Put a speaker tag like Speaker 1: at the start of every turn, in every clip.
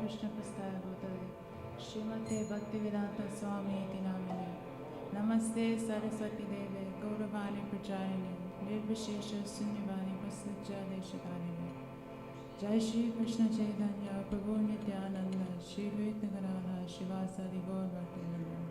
Speaker 1: Krishna Prasthaya Bhutale Srimate Bhaktivedanta Swami Iti Namine Namaste Saraswati Deve Gauravani Pracharine Nirvishesha Sunyavani Pasajya Deshakarine Jai Shri Krishna Chaitanya Prabhu Nityananda Shri Advaita Gadadhara Shivasadi Gaur Bhaktivinoda.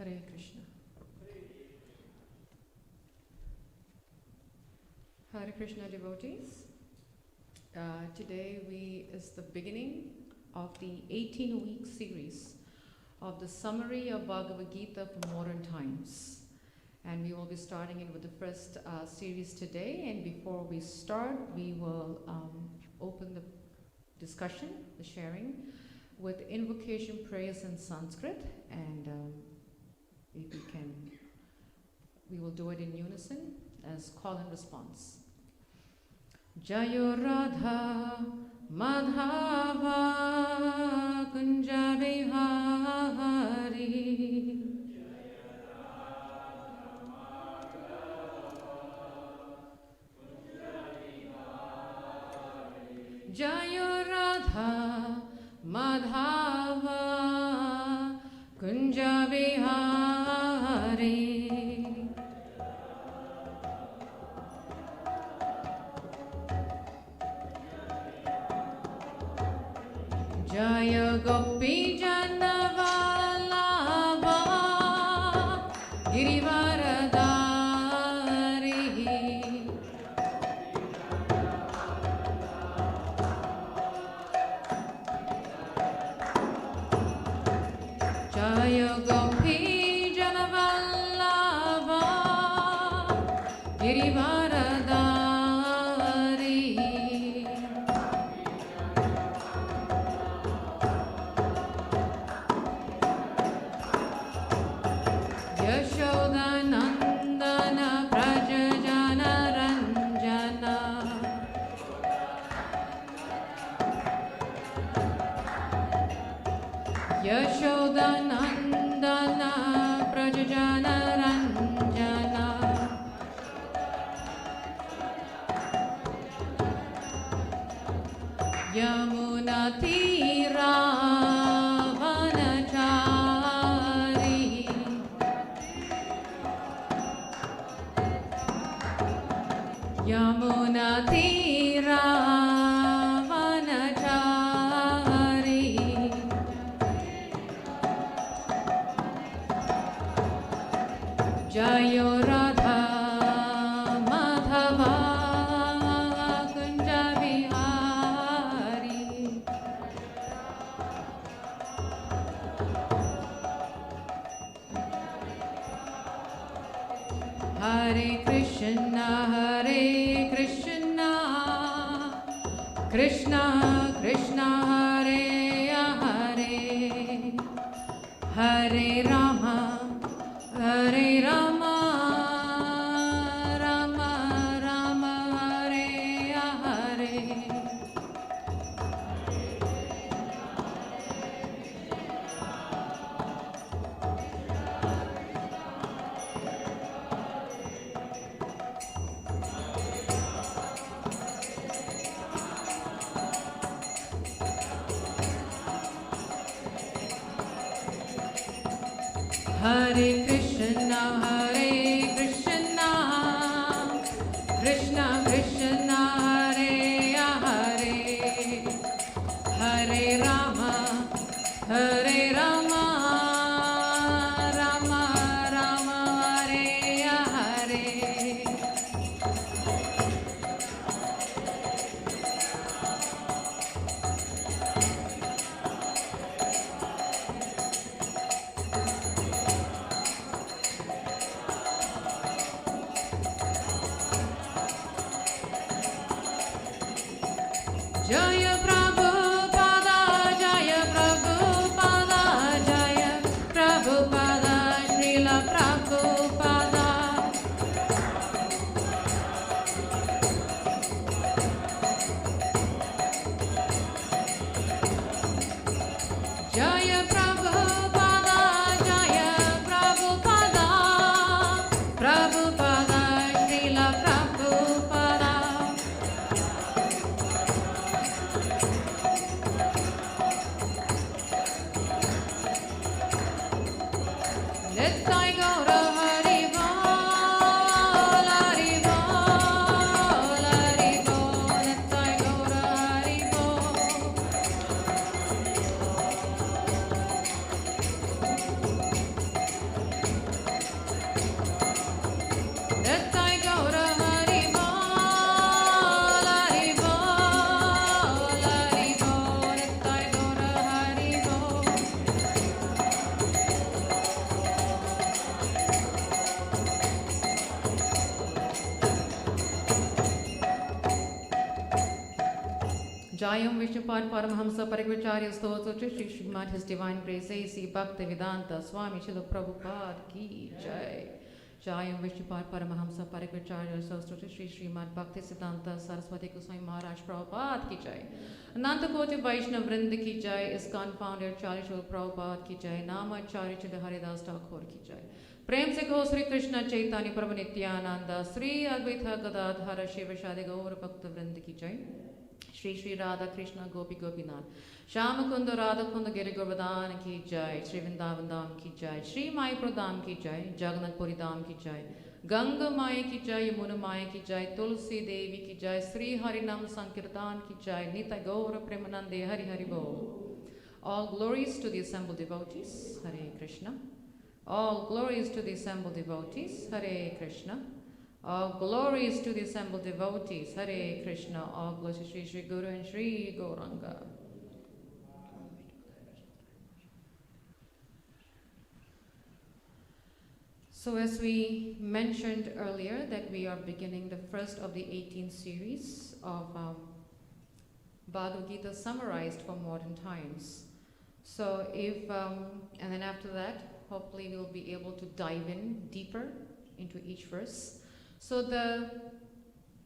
Speaker 2: Hare Krishna. Hare Krishna devotees. Today is the beginning of the 18-week series of the summary of Bhagavad Gita for modern times. And we will be starting it with the first series today. And before we start, we will open the discussion, the sharing, with invocation prayers in Sanskrit. And if we can, we will do it in unison as call and response. Jayo Radha Madhava Kunja Vihari Jayo Radha Madhava Kunja Vihari Jaya Gopi Janavallabha Girivaradari Jaya Gopi Janavallabha Girivaradari Yashodanandana Prajajana Ranjana Yashodanandana Prajajana Ranjana Yamuna Tira Yamuna Tira Vanachari Jayo Radha Madhava Kunja Vihari Hare Krishna Hare Krishna Krishna Krishna Hare Hare Hare Rama Hare Rama Rama Rama Hare Hare Hare Krishna Hare Krishna Krishna Krishna Hare Hare Hare Rama Hare Rama Rama Rama Hare Hare Jaya Prabhupada, Jaya Prabhupada, Jaya Prabhupada, Srila Prabhupada. Jaya Prabhupada, Jaya Prabhupada, Prabhupada, Srila Prabhupada. Nittai Gaura Hari Bol, Hari Bol, Hari Bol, Nittai Gaura Hari Bol. Jayam Vishnupad Paramahamsa Parikvacharya Stotra Shri Srimad His Divine Grace A.C. Bhakti Vedanta Swami Srila Prabhupada Ki Jai. Jayam Vishnupad Paramahamsa Parikvacharya Stotra Shri Srimad Bhakti Siddhanta Saraswati Goswami Maharaj Prabhupada Ki Jai. Ananta Koti Vaishnav Vrinda Ki Jai. ISKCON founder Charya Srila Prabhupada Ki Jai. Namacharya Srila Haridas Thakur Ki Jai. प्रेम से कहो श्री कृष्ण चैतन्य प्रभु नित्यानंद श्री अद्वैत गदाधर शिव शादि गौर भक्त वृंद की जय श्री श्री राधा कृष्ण गोपी गोपीनाथ श्याम कुंद राधा कुंद गिरि गोवर्धन की जय श्री वृंदावन धाम की जय श्री मायापुर धाम की जय जगन्नाथपुरी धाम की जय गंगा माई की जय यमुना माई की जय तुलसी देवी की जय श्री हरिनाम संकीर्तन की जय नित्य गौर प्रेमानंदे हरि हरि बोल। All glories to the assembled devotees. Hare Krishna. All glories to the assembled devotees, Hare Krishna. All glories to the assembled devotees, Hare Krishna. All glories to Shri Shri Guru and Shri Gauranga. So as we mentioned earlier that we are beginning the first of the 18th series of Bhagavad Gita summarized for modern times. So and then after that, hopefully we'll be able to dive in deeper into each verse. So the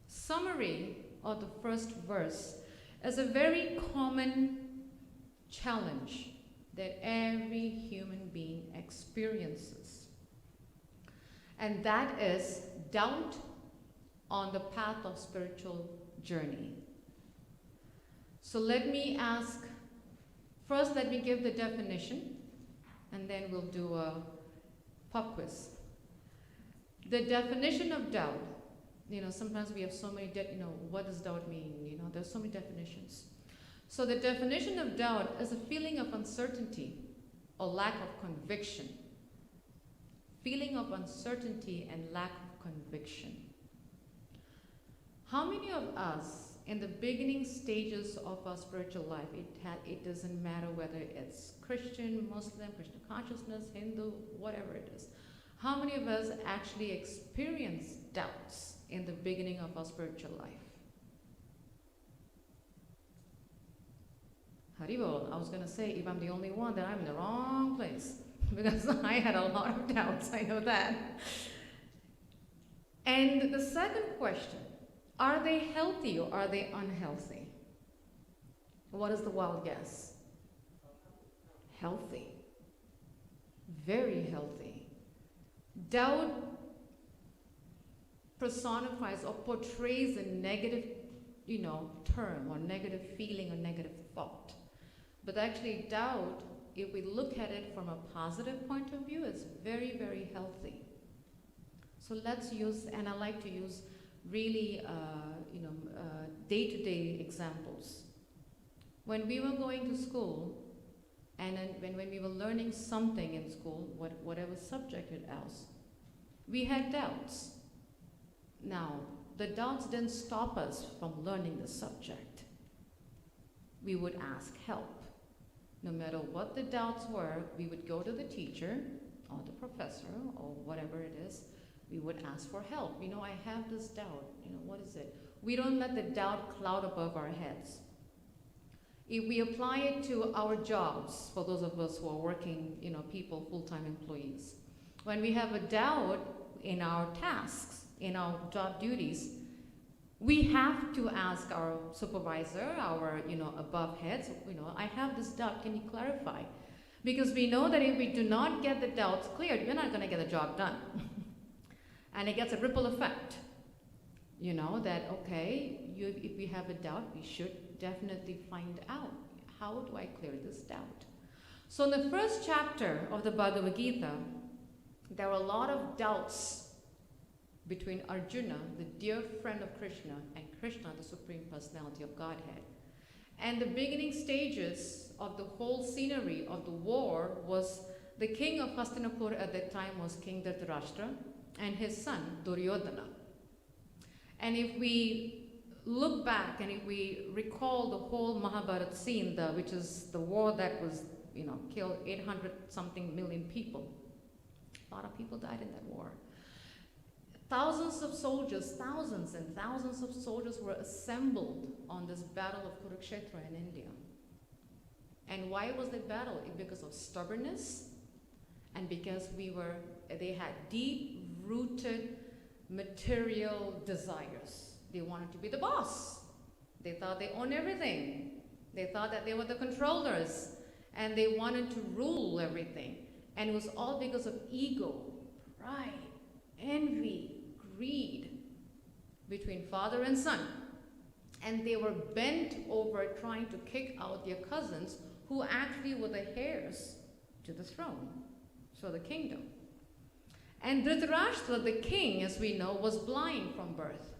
Speaker 2: summary of the first verse is a very common challenge that every human being experiences. And that is doubt on the path of spiritual journey. So let me first let me give the definition, and then we'll do a pop quiz. The definition of doubt, sometimes we have so many, what does doubt mean? There's so many definitions. So the definition of doubt is a feeling of uncertainty or lack of conviction. Feeling of uncertainty and lack of conviction. How many of us in the beginning stages of our spiritual life, it doesn't matter whether it's Christian, Muslim, Krishna Consciousness, Hindu, whatever it is. How many of us actually experience doubts in the beginning of our spiritual life? Haribol, I was going to say, if I'm the only one, then I'm in the wrong place. Because I had a lot of doubts, I know that. And the second question, are they healthy or are they unhealthy? What is the wild guess? Healthy. Very healthy. Doubt personifies or portrays a negative, term or negative feeling or negative thought. But actually doubt, if we look at it from a positive point of view, it's very, very healthy. So let's use, and I like to use really, day-to-day examples. When we were going to school, and when we were learning something in school, whatever subject it was, we had doubts. Now, the doubts didn't stop us from learning the subject. We would ask help. No matter what the doubts were, we would go to the teacher or the professor or whatever it is. We would ask for help. I have this doubt. What is it? We don't let the doubt cloud above our heads. If we apply it to our jobs, for those of us who are working, people, full-time employees, when we have a doubt in our tasks, in our job duties, we have to ask our supervisor, our, above heads, I have this doubt, can you clarify? Because we know that if we do not get the doubts cleared, we're not going to get the job done. And it gets a ripple effect. That, okay, if we have a doubt, we should definitely find out, how do I clear this doubt? So in the first chapter of the Bhagavad Gita, there are a lot of doubts between Arjuna, the dear friend of Krishna, and Krishna, the Supreme Personality of Godhead. And the beginning stages of the whole scenery of the war was the king of Hastinapur at that time was King Dhritarashtra and his son Duryodhana. And if we look back and if we recall the whole Mahabharata scene, which is the war that was, killed 800-something million people. A lot of people died in that war. thousands of soldiers, thousands and thousands of soldiers were assembled on this battle of Kurukshetra in India. And why was that battle? Because of stubbornness, and because they had deep-rooted material desires. They wanted to be the boss. They thought they owned everything. They thought that they were the controllers, and they wanted to rule everything. And it was all because of ego, pride, envy, greed between father and son. And they were bent over trying to kick out their cousins, who actually were the heirs to the throne, so the kingdom. And Dhritarashtra, the king, as we know, was blind from birth.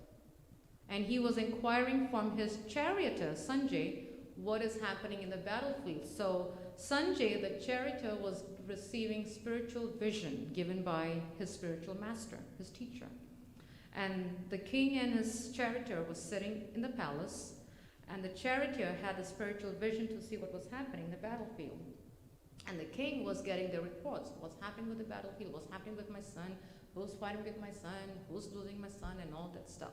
Speaker 2: And he was inquiring from his charioteer, Sanjay, what is happening in the battlefield. So Sanjay, the charioteer, was receiving spiritual vision given by his spiritual master, his teacher. And the king and his charioteer was sitting in the palace, and the charioteer had the spiritual vision to see what was happening in the battlefield. And the king was getting the reports. What's happening with the battlefield? What's happening with my son? Who's fighting with my son? Who's losing my son? And all that stuff.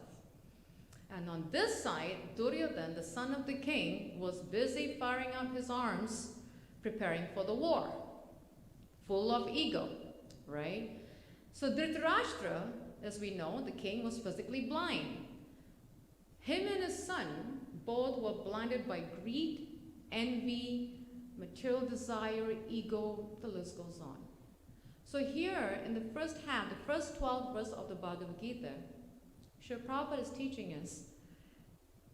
Speaker 2: And on this side, Duryodhana, the son of the king, was busy firing up his arms, preparing for the war, full of ego, right? So Dhritarashtra, as we know, the king was physically blind. Him and his son both were blinded by greed, envy, material desire, ego, the list goes on. So here in the first half, the first 12 verses of the Bhagavad Gita, Srila Prabhupada is teaching us,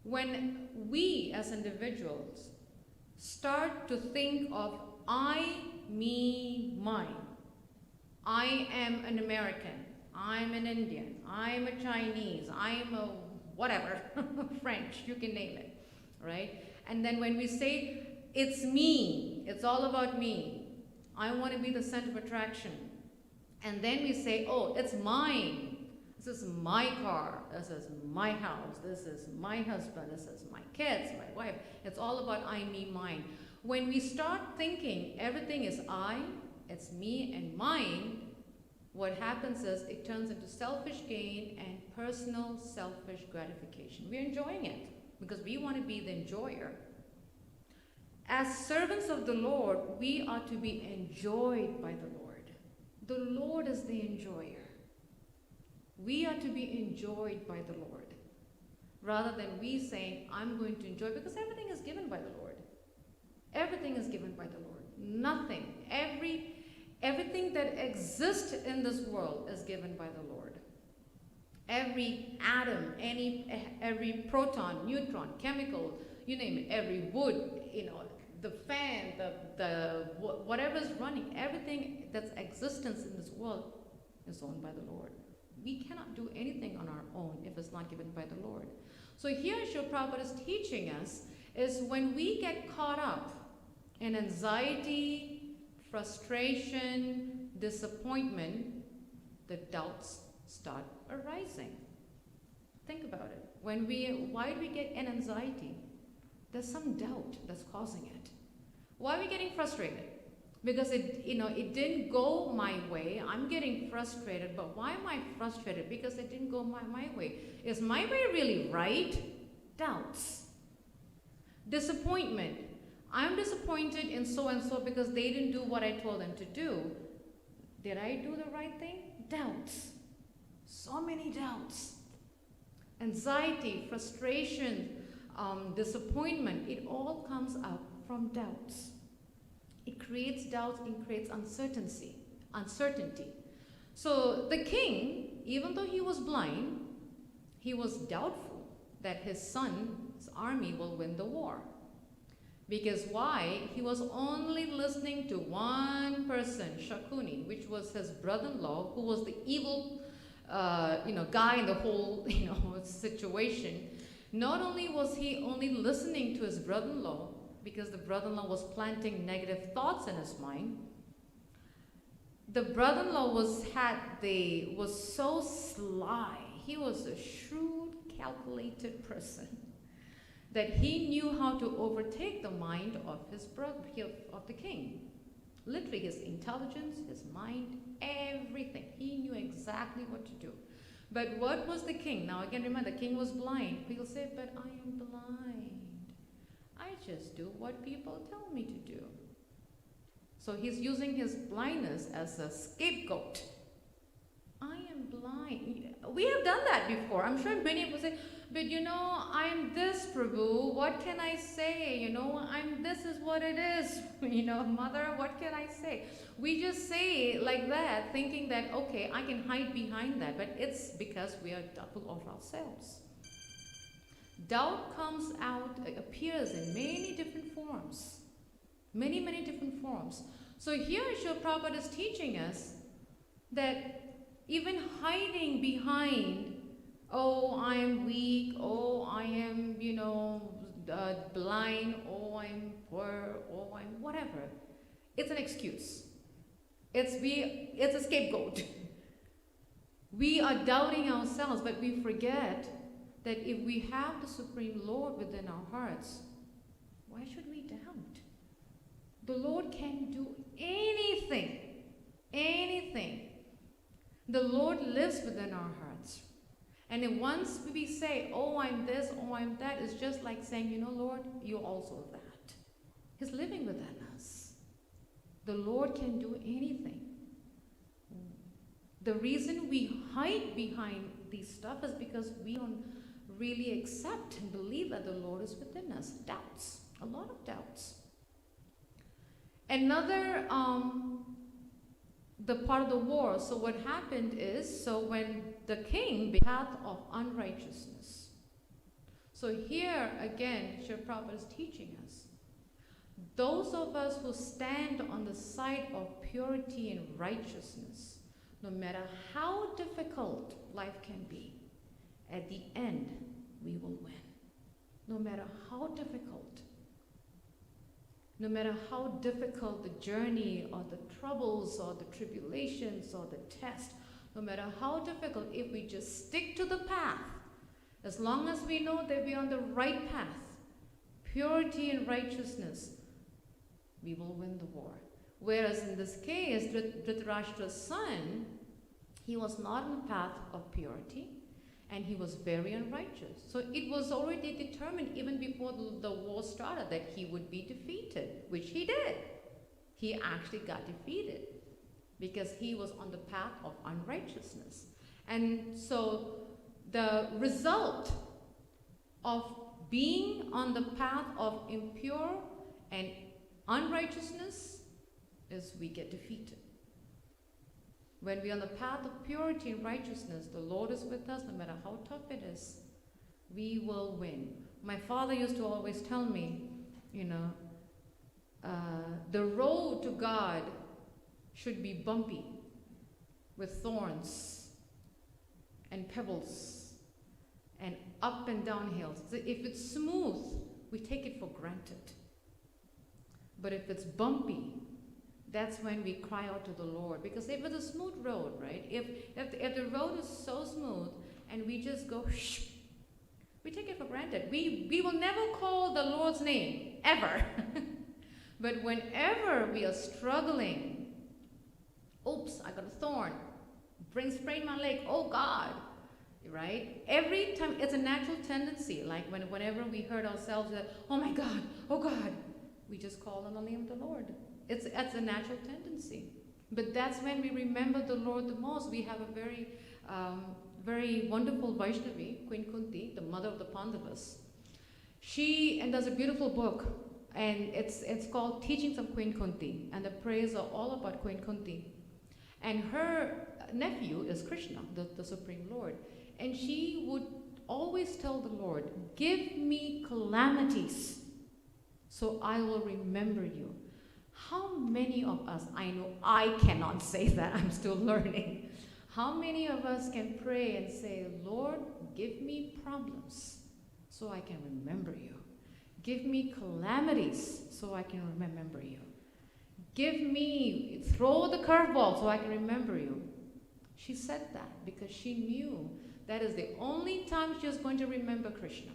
Speaker 2: when we as individuals start to think of I, me, mine, I am an American, I'm an Indian, I'm a Chinese, I'm a whatever, French, you can name it, right? And then when we say, it's me, it's all about me, I want to be the center of attraction. And then we say, oh, it's mine. This is my car, this is my house, this is my husband, this is my kids, my wife. It's all about I, me, mine. When we start thinking everything is I, it's me and mine, what happens is it turns into selfish gain and personal selfish gratification. We're enjoying it because we want to be the enjoyer. As servants of the Lord, we are to be enjoyed by the Lord. The Lord is the enjoyer. We are to be enjoyed by the Lord, rather than we saying, I'm going to enjoy, because everything is given by the Lord. Everything is given by the Lord. Nothing. Everything that exists in this world is given by the Lord. Every atom, every proton, neutron, chemical, you name it, every wood, the fan, the whatever's running, everything that's existence in this world is owned by the Lord. We cannot do anything on our own if it's not given by the Lord. So here Srila Prabhupada is teaching us is when we get caught up in anxiety, frustration, disappointment, the doubts start arising. Think about it. Why do we get an anxiety? There's some doubt that's causing it. Why are we getting frustrated? Because it didn't go my way. I'm getting frustrated, but why am I frustrated? Because it didn't go my way. Is my way really right? Doubts. Disappointment. I'm disappointed in so and so because they didn't do what I told them to do. Did I do the right thing? Doubts. So many doubts. Anxiety, frustration, disappointment, it all comes up from doubts. It creates doubts, it creates uncertainty. So the king, even though he was blind, he was doubtful that his son's army will win the war. Because why? He was only listening to one person, Shakuni, which was his brother-in-law, who was the evil guy in the whole situation. Not only was he only listening to his brother-in-law, because the brother-in-law was planting negative thoughts in his mind, the brother-in-law was so sly. He was a shrewd, calculated person that he knew how to overtake the mind of his brother, of the king. Literally, his intelligence, his mind, everything. He knew exactly what to do. But what was the king? Now again, remember, the king was blind. People say, but I am blind. I just do what people tell me to do. So he's using his blindness as a scapegoat. I am blind. We have done that before. I'm sure many people say, but I am this, Prabhu. What can I say? This is what it is. Mother, what can I say? We just say it like that, thinking that, okay, I can hide behind that. But it's because we are doubtful of ourselves. Doubt comes out, appears in many different forms. Many, many different forms. So here Srila Prabhupada is teaching us that even hiding behind, oh, I am weak, oh, I am, blind, oh, I'm poor, oh, I'm whatever. It's an excuse. It's a scapegoat. We are doubting ourselves, but we forget that if we have the Supreme Lord within our hearts, why should we doubt? The Lord can do anything. Anything. The Lord lives within our hearts. And then once we say, oh, I'm this, oh, I'm that, it's just like saying, Lord, you're also that. He's living within us. The Lord can do anything. The reason we hide behind these stuff is because we don't really accept and believe that the Lord is within us. Doubts. A lot of doubts. Another the part of the war. So what happened is, when the king began the path of unrighteousness. So here again, Srila Prabhupada is teaching us. Those of us who stand on the side of purity and righteousness, no matter how difficult life can be, at the end, we will win. No matter how difficult. No matter how difficult the journey or the troubles or the tribulations or the test, no matter how difficult, if we just stick to the path, as long as we know that we're on the right path, purity and righteousness, we will win the war. Whereas in this case, Dhritarashtra's son, he was not on the path of purity, and he was very unrighteous. So it was already determined even before the war started that he would be defeated, which he did. He actually got defeated because he was on the path of unrighteousness. And so the result of being on the path of impure and unrighteousness is we get defeated. When we're on the path of purity and righteousness, the Lord is with us no matter how tough it is. We will win. My father used to always tell me, the road to God should be bumpy with thorns and pebbles and up and down hills. So if it's smooth, we take it for granted. But if it's bumpy, that's when we cry out to the Lord. Because if it's a smooth road, right? If the road is so smooth and we just go, shh, we take it for granted. We will never call the Lord's name, ever. But whenever we are struggling, oops, I got a thorn, sprained my leg, oh God, right? Every time, it's a natural tendency, like whenever we hurt ourselves, oh my God, oh God, we just call on the name of the Lord. It's a natural tendency. But that's when we remember the Lord the most. We have a very, very wonderful Vaishnavi, Queen Kunti, the mother of the Pandavas. And there's a beautiful book, and it's called Teachings of Queen Kunti, and the prayers are all about Queen Kunti. And her nephew is Krishna, the Supreme Lord. And she would always tell the Lord, give me calamities so I will remember you. How many of us, I know I cannot say that, I'm still learning. How many of us can pray and say, Lord, give me problems so I can remember you. Give me calamities so I can remember you. Throw the curveball so I can remember you. She said that because she knew that is the only time she was going to remember Krishna.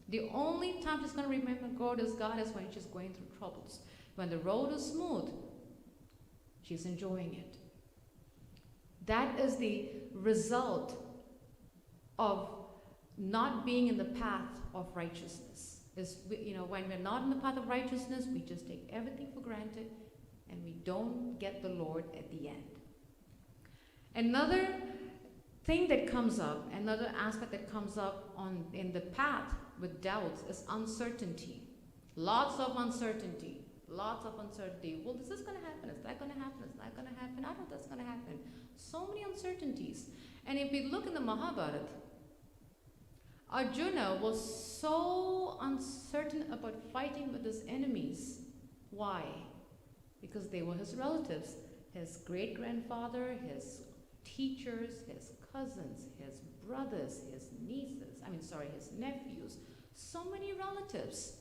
Speaker 2: The only time she's going to remember God is when she's going through troubles. When the road is smooth, she's enjoying it. That is the result of not being in the path of righteousness. When we're not in the path of righteousness, we just take everything for granted and we don't get the Lord at the end. Another thing that comes up, another aspect that comes up in the path with doubts is uncertainty. Lots of uncertainty. Lots of uncertainty. Well, is this going to happen? Is that going to happen? Is that going to happen? I don't know if that's going to happen. So many uncertainties. And if we look in the Mahabharata, Arjuna was so uncertain about fighting with his enemies. Why? Because they were his relatives. His great-grandfather, his teachers, his cousins, his brothers, his his nephews. So many relatives.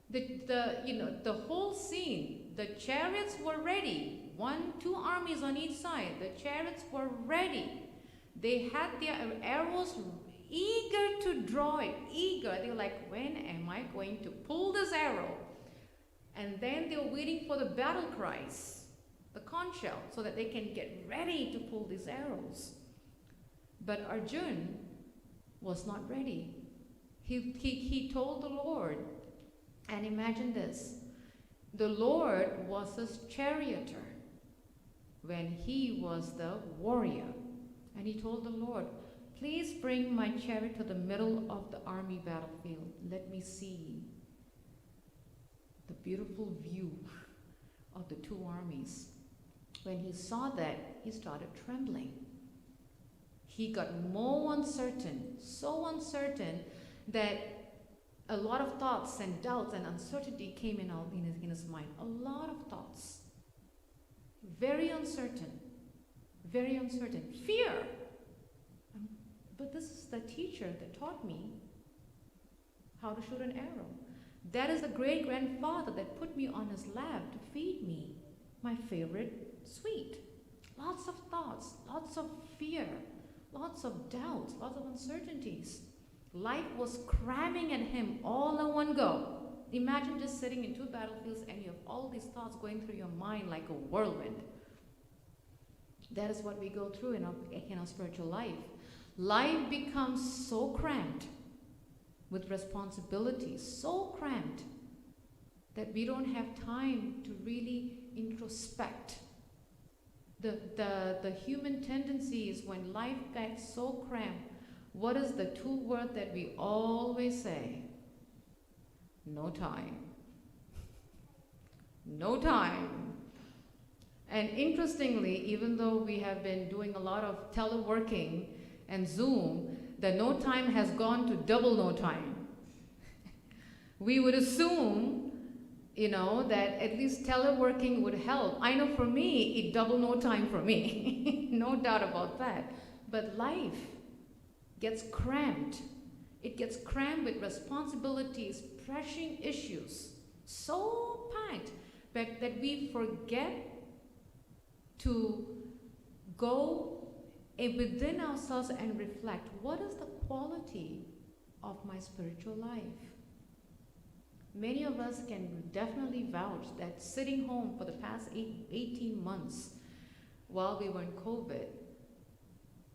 Speaker 2: The whole scene, the chariots were ready. 2 armies on each side. The chariots were ready. They had their arrows eager to draw it, eager. They were like, when am I going to pull this arrow? And then they were waiting for the battle cries, the conch shell, so that they can get ready to pull these arrows. But Arjuna was not ready. He told the Lord, and imagine this, the Lord was his charioteer when he was the warrior. And he told the Lord, please bring my chariot to the middle of the army battlefield. Let me see the beautiful view of the 2 armies. When he saw that, he started trembling. He got more uncertain, so uncertain that a lot of thoughts and doubts and uncertainty came in his mind. A lot of thoughts. Very uncertain. Very uncertain. Fear. But this is the teacher that taught me how to shoot an arrow. That is the great-grandfather that put me on his lap to feed me my favorite sweet. Lots of thoughts, lots of fear, lots of doubts, lots of uncertainties. Life was cramming at him all in one go. Imagine just sitting in 2 battlefields and you have all these thoughts going through your mind like a whirlwind. That is what we go through in our spiritual life. Life becomes so cramped with responsibilities, so cramped that we don't have time to really introspect. The human tendency is when life gets so cramped, what is the 2 word that we always say? No time. No time. And interestingly, even though we have been doing a lot of teleworking and Zoom, the no time has gone to double no time. We would assume, that at least teleworking would help. I know for me, it double no time for me. No doubt about that. But life gets cramped. It gets cramped with responsibilities, pressing issues, so packed that we forget to go within ourselves and reflect, what is the quality of my spiritual life? Many of us can definitely vouch that sitting home for the past 18 months while we were in COVID,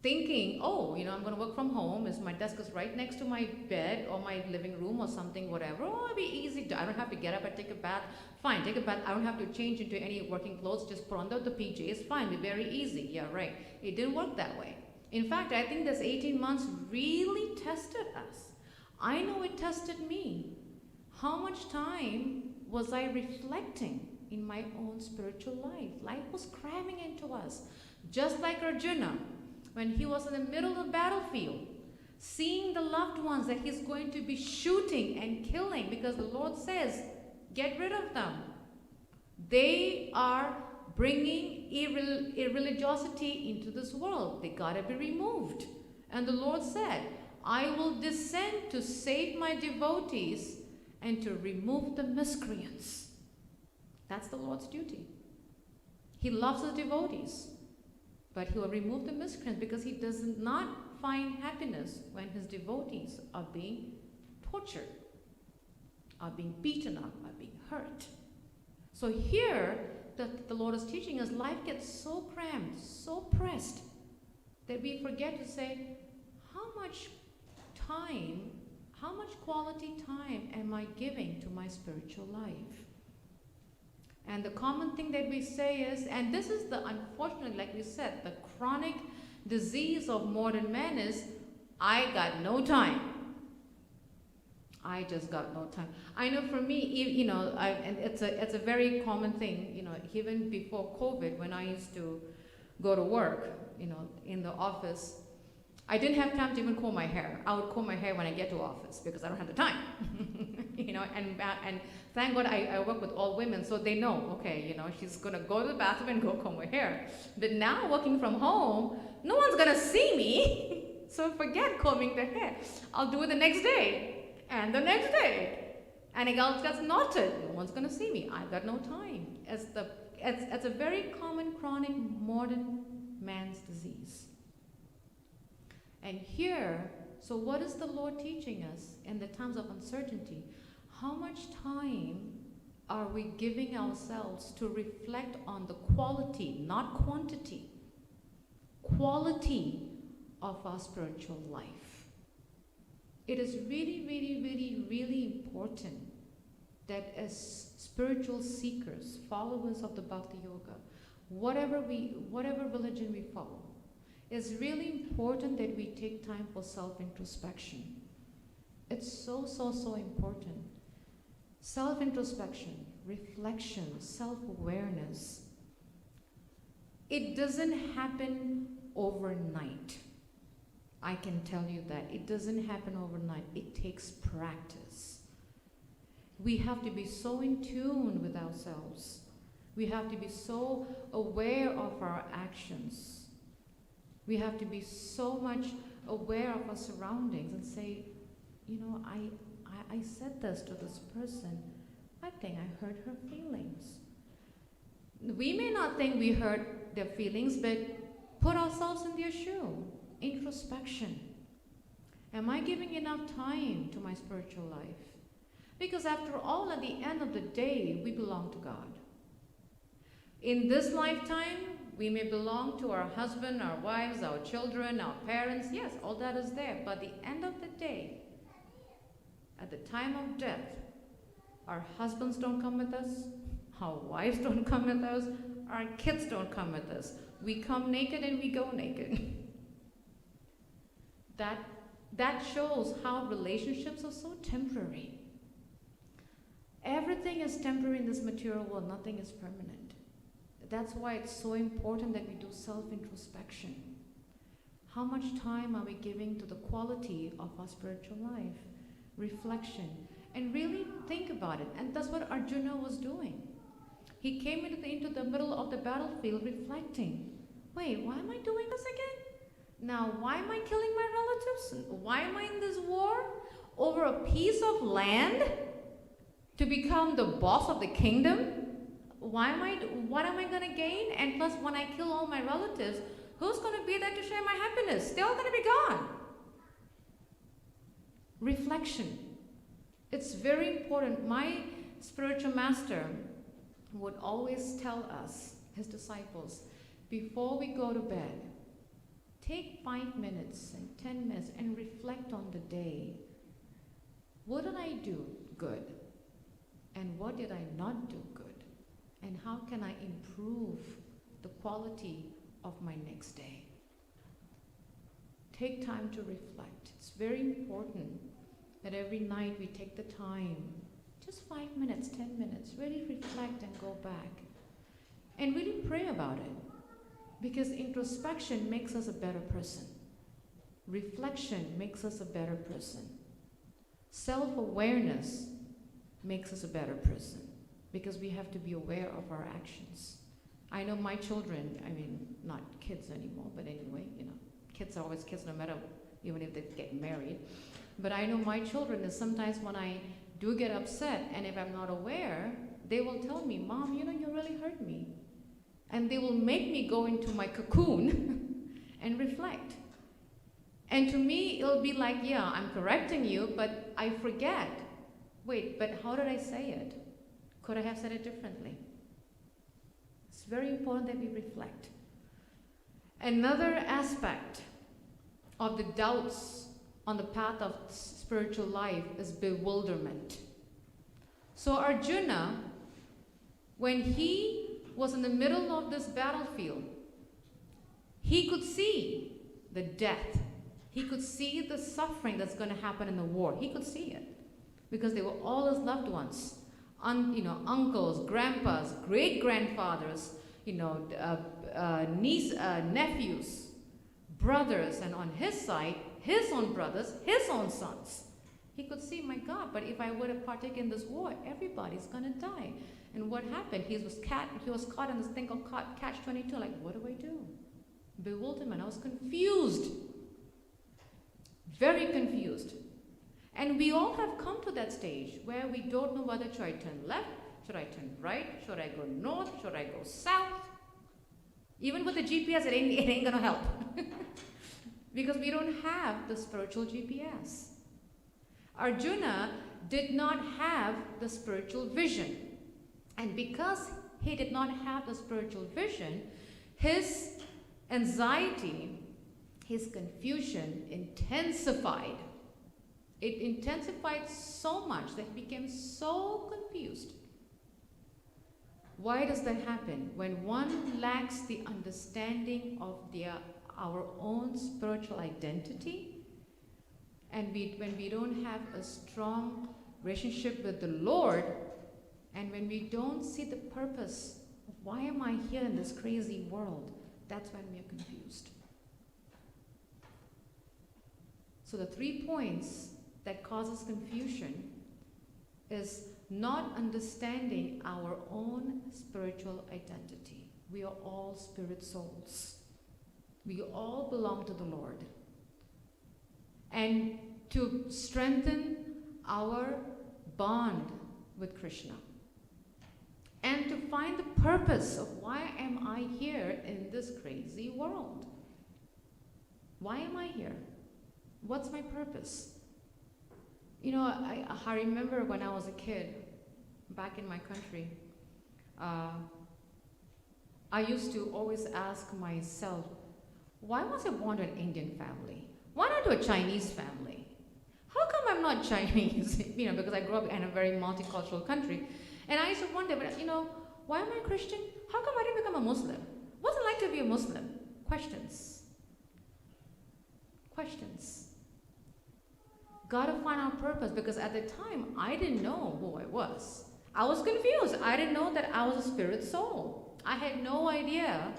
Speaker 2: thinking, I'm going to work from home, my desk is right next to my bed or my living room or something, whatever. Oh, it'll be easy. I don't have to get up and take a bath. Fine, take a bath. I don't have to change into any working clothes. Just put on the PJs. Fine, be very easy. Yeah, right. It didn't work that way. In fact, I think this 18 months really tested us. I know it tested me. How much time was I reflecting in my own spiritual life? Life was cramming into us. Just like Arjuna, when he was in the middle of the battlefield, seeing the loved ones that he's going to be shooting and killing, because the Lord says, get rid of them. They are bringing irreligiosity into this world. They gotta be removed. And the Lord said, I will descend to save my devotees and to remove the miscreants. That's the Lord's duty. He loves his devotees, but he will remove the miscreants because he does not find happiness when his devotees are being tortured, are being beaten up, are being hurt. So here, the Lord is teaching us, life gets so cramped, so pressed, that we forget to say, how much time, how much quality time am I giving to my spiritual life? And the common thing that we say is, and this is the, unfortunately, like we said, the chronic disease of modern man is, I got no time. I just got no time. I know for me, you know, and it's a very common thing, you know, even before COVID, when I used to go to work, you know, in the office, I didn't have time to even comb my hair. I would comb my hair when I get to office because I don't have the time. You know, and thank God I work with all women, so they know, okay, you know, she's gonna go to the bathroom and go comb her hair. But now working from home, no one's gonna see me, so forget combing the hair. I'll do it the next day, and the next day. And it all gets knotted. No one's gonna see me. I've got no time. It's a very common chronic modern man's disease. And here, so what is the Lord teaching us in the times of uncertainty? How much time are we giving ourselves to reflect on the quality, not quantity, quality of our spiritual life? It is really, really, really, really important that as spiritual seekers, followers of the Bhakti Yoga, whatever religion we follow, it's really important that we take time for self-introspection. It's so, so, so important. Self-introspection, reflection, self-awareness. It doesn't happen overnight. I can tell you that. It doesn't happen overnight. It takes practice. We have to be so in tune with ourselves. We have to be so aware of our actions. We have to be so much aware of our surroundings and say, you know, I said this to this person. I think I hurt her feelings. We may not think we hurt their feelings, but put ourselves in their shoe. Introspection. Am I giving enough time to my spiritual life? Because after all, at the end of the day, we belong to God. In this lifetime, we may belong to our husband, our wives, our children, our parents. Yes, all that is there. But at the end of the day, at the time of death, our husbands don't come with us, our wives don't come with us, our kids don't come with us. We come naked and we go naked. That shows how relationships are so temporary. Everything is temporary in this material world. Nothing is permanent. That's why it's so important that we do self-introspection. How much time are we giving to the quality of our spiritual life? Reflection. And really think about it. And that's what Arjuna was doing. He came into the middle of the battlefield reflecting. Wait, why am I doing this again? Now, why am I killing my relatives? Why am I in this war? Over a piece of land? To become the boss of the kingdom? What am I going to gain? And plus, when I kill all my relatives, who's going to be there to share my happiness? They're all going to be gone. Reflection. It's very important. My spiritual master would always tell us, his disciples, before we go to bed, take 5 minutes and 10 minutes and reflect on the day. What did I do good? And what did I not do good? And how can I improve the quality of my next day? Take time to reflect. It's very important that every night we take the time, just 5 minutes, 10 minutes, really reflect and go back. And really pray about it. Because introspection makes us a better person. Reflection makes us a better person. Self-awareness makes us a better person. Because we have to be aware of our actions. I know my children, I mean, not kids anymore, but anyway, you know, kids are always kids no matter, even if they get married. But I know my children is sometimes when I do get upset, and if I'm not aware, they will tell me, Mom, you know, you really hurt me. And they will make me go into my cocoon and reflect. And to me, it'll be like, yeah, I'm correcting you, but I forget. Wait, but how did I say it? Could I have said it differently? It's very important that we reflect. Another aspect of the doubts on the path of spiritual life is bewilderment. So Arjuna, when he was in the middle of this battlefield, he could see the death. He could see the suffering that's going to happen in the war. He could see it because they were all his loved ones, uncles, grandpas, great-grandfathers, nephews, brothers, and on his side, his own brothers, his own sons. He could see, my God, but if I were to partake in this war, everybody's going to die. And what happened? He was caught in this thing called catch-22. Like, what do I do? Bewilderment. I was confused. Very confused. And we all have come to that stage where we don't know whether should I turn left, should I turn right, should I go north, should I go south? Even with the GPS, it ain't going to help. Because we don't have the spiritual GPS. Arjuna did not have the spiritual vision. And because he did not have the spiritual vision, his anxiety, his confusion intensified. It intensified so much that he became so confused. Why does that happen? When one lacks the understanding of our own spiritual identity, and when we don't have a strong relationship with the Lord, and when we don't see the purpose of why am I here in this crazy world, that's when we are confused. So the 3 points that causes confusion is not understanding our own spiritual identity. We are all spirit souls. We all belong to the Lord. And to strengthen our bond with Krishna. And to find the purpose of why am I here in this crazy world? Why am I here? What's my purpose? I remember when I was a kid, back in my country, I used to always ask myself, why was I born to an Indian family? Why not to a Chinese family? How come I'm not Chinese? Because I grew up in a very multicultural country. And I used to wonder, why am I Christian? How come I didn't become a Muslim? What's it like to be a Muslim? Questions. Gotta find our purpose, because at the time, I didn't know who I was. I was confused. I didn't know that I was a spirit soul. I had no idea,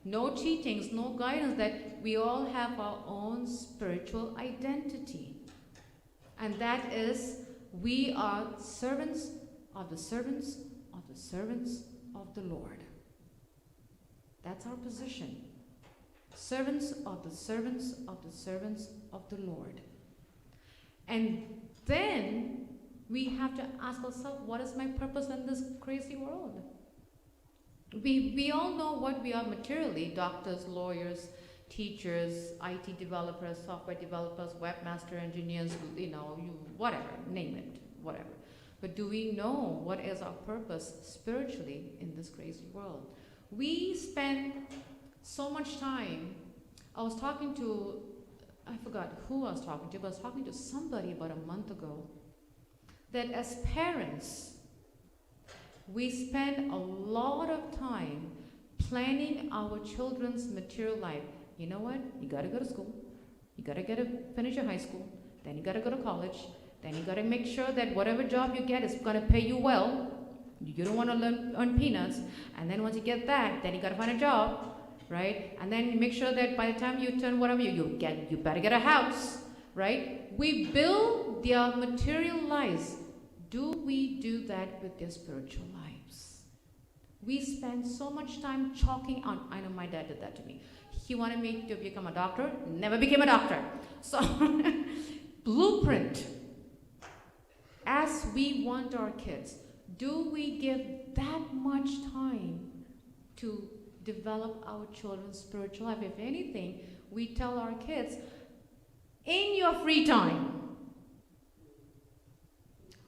Speaker 2: no teachings, no guidance that we all have our own spiritual identity. And that is, we are servants of the servants of the servants of the Lord. That's our position. Servants of the servants of the servants of the Lord. And then we have to ask ourselves, what is my purpose in this crazy world? We all know what we are materially: doctors, lawyers, teachers, IT developers, software developers, webmaster engineers, whatever, name it, whatever. But do we know what is our purpose spiritually in this crazy world? We spend so much time. I was talking to, I forgot who I was talking to, but I was talking to somebody about a month ago, that as parents, we spend a lot of time planning our children's material life. You know what? You gotta go to school. You gotta finish your high school. Then you gotta go to college. Then you gotta make sure that whatever job you get is gonna pay you well. You don't wanna earn peanuts. And then once you get that, then you gotta find a job, right? And then you make sure that by the time you turn whatever you better get a house, right? We build their material lives. Do we do that with their spiritual lives? We spend so much time chalking on. I know my dad did that to me. He wanted me to become a doctor, never became a doctor. So, blueprint. As we want our kids, do we give that much time to develop our children's spiritual life? If anything, we tell our kids, in your free time,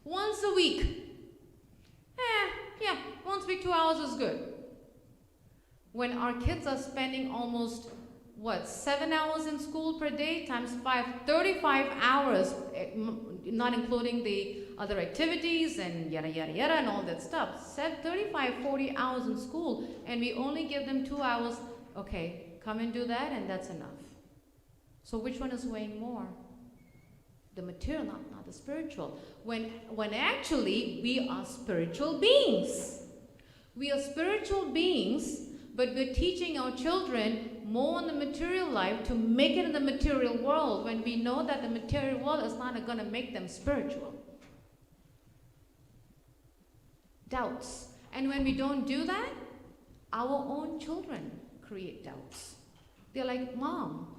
Speaker 2: once a week, once a week, 2 hours is good. When our kids are spending almost 7 hours in school per day times 5, 35 hours, not including the other activities and yada yada yada and all that stuff. 35, 40 hours in school, and we only give them 2 hours. Okay, come and do that, and that's enough. So which one is weighing more? The material, not the spiritual. When actually we are spiritual beings. We are spiritual beings, but we're teaching our children more on the material life to make it in the material world, when we know that the material world is not going to make them spiritual. Doubts. And when we don't do that, our own children create doubts. They're like, Mom,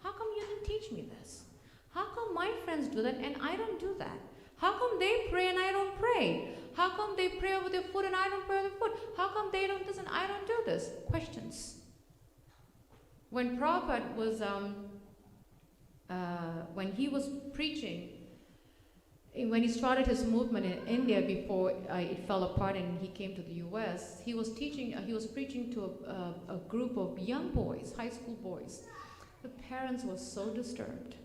Speaker 2: how come you didn't teach me this? How come my friends do that and I don't do that? How come they pray and I don't pray? How come they pray over their food and I don't pray over their food? How come they don't this and I don't do this? Questions. When Prabhupada was, when he was preaching, when he started his movement in India before it fell apart and he came to the US, he was preaching to a group of young boys, high school boys. The parents were so disturbed.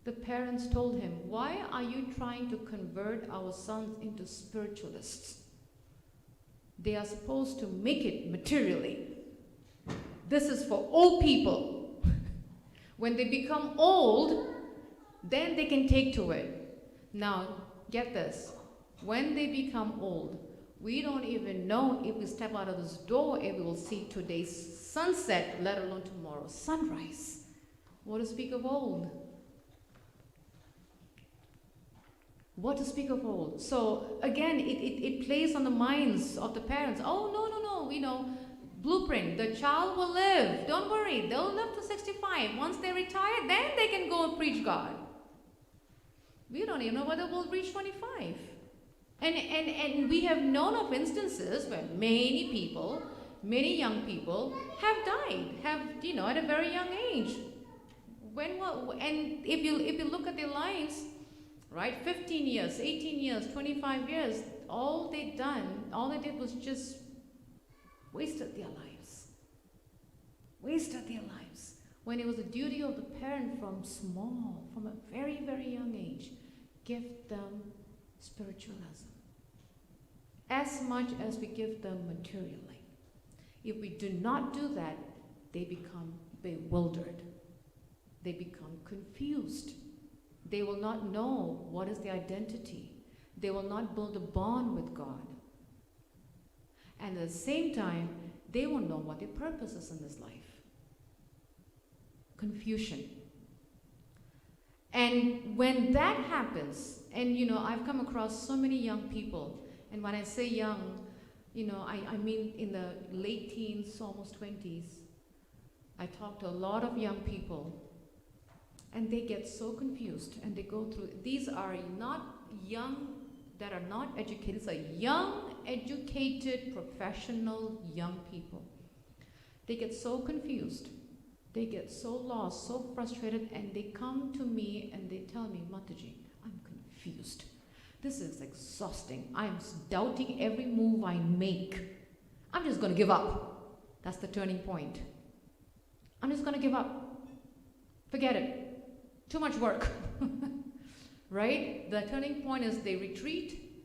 Speaker 2: The parents told him, why are you trying to convert our sons into spiritualists? They are supposed to make it materially. This is for old people. When they become old, then they can take to it. Now, get this. When they become old, we don't even know if we step out of this door if we will see today's sunset, let alone tomorrow's sunrise. What to speak of old? What to speak of old? So again, it plays on the minds of the parents. Oh, no, we know. Blueprint, the child will live. Don't worry, they'll live to 65. Once they retire, then they can go and preach God. We don't even know whether we'll reach 25. And we have known of instances where many people, many young people have died, at a very young age. And if you look at their lives, right, 15 years, 18 years, 25 years, all they did was just wasted their lives. When it was the duty of the parent from a very, very young age, give them spiritualism as much as we give them materially. If we do not do that, they become bewildered. They become confused. They will not know what is their identity. They will not build a bond with God. And at the same time, they won't know what their purpose is in this life. Confusion. And when that happens, and I've come across so many young people, and when I say young, I mean in the late teens, almost 20s. I talk to a lot of young people, and they get so confused, and they go through, these are not young that are not educated, these are young, educated, professional young people. They get so confused, they get so lost, so frustrated, and they come to me and they tell me, Mataji, I'm confused. This is exhausting. I'm doubting every move I make. I'm just going to give up. That's the turning point. I'm just going to give up. Forget it. Too much work. Right? The turning point is they retreat,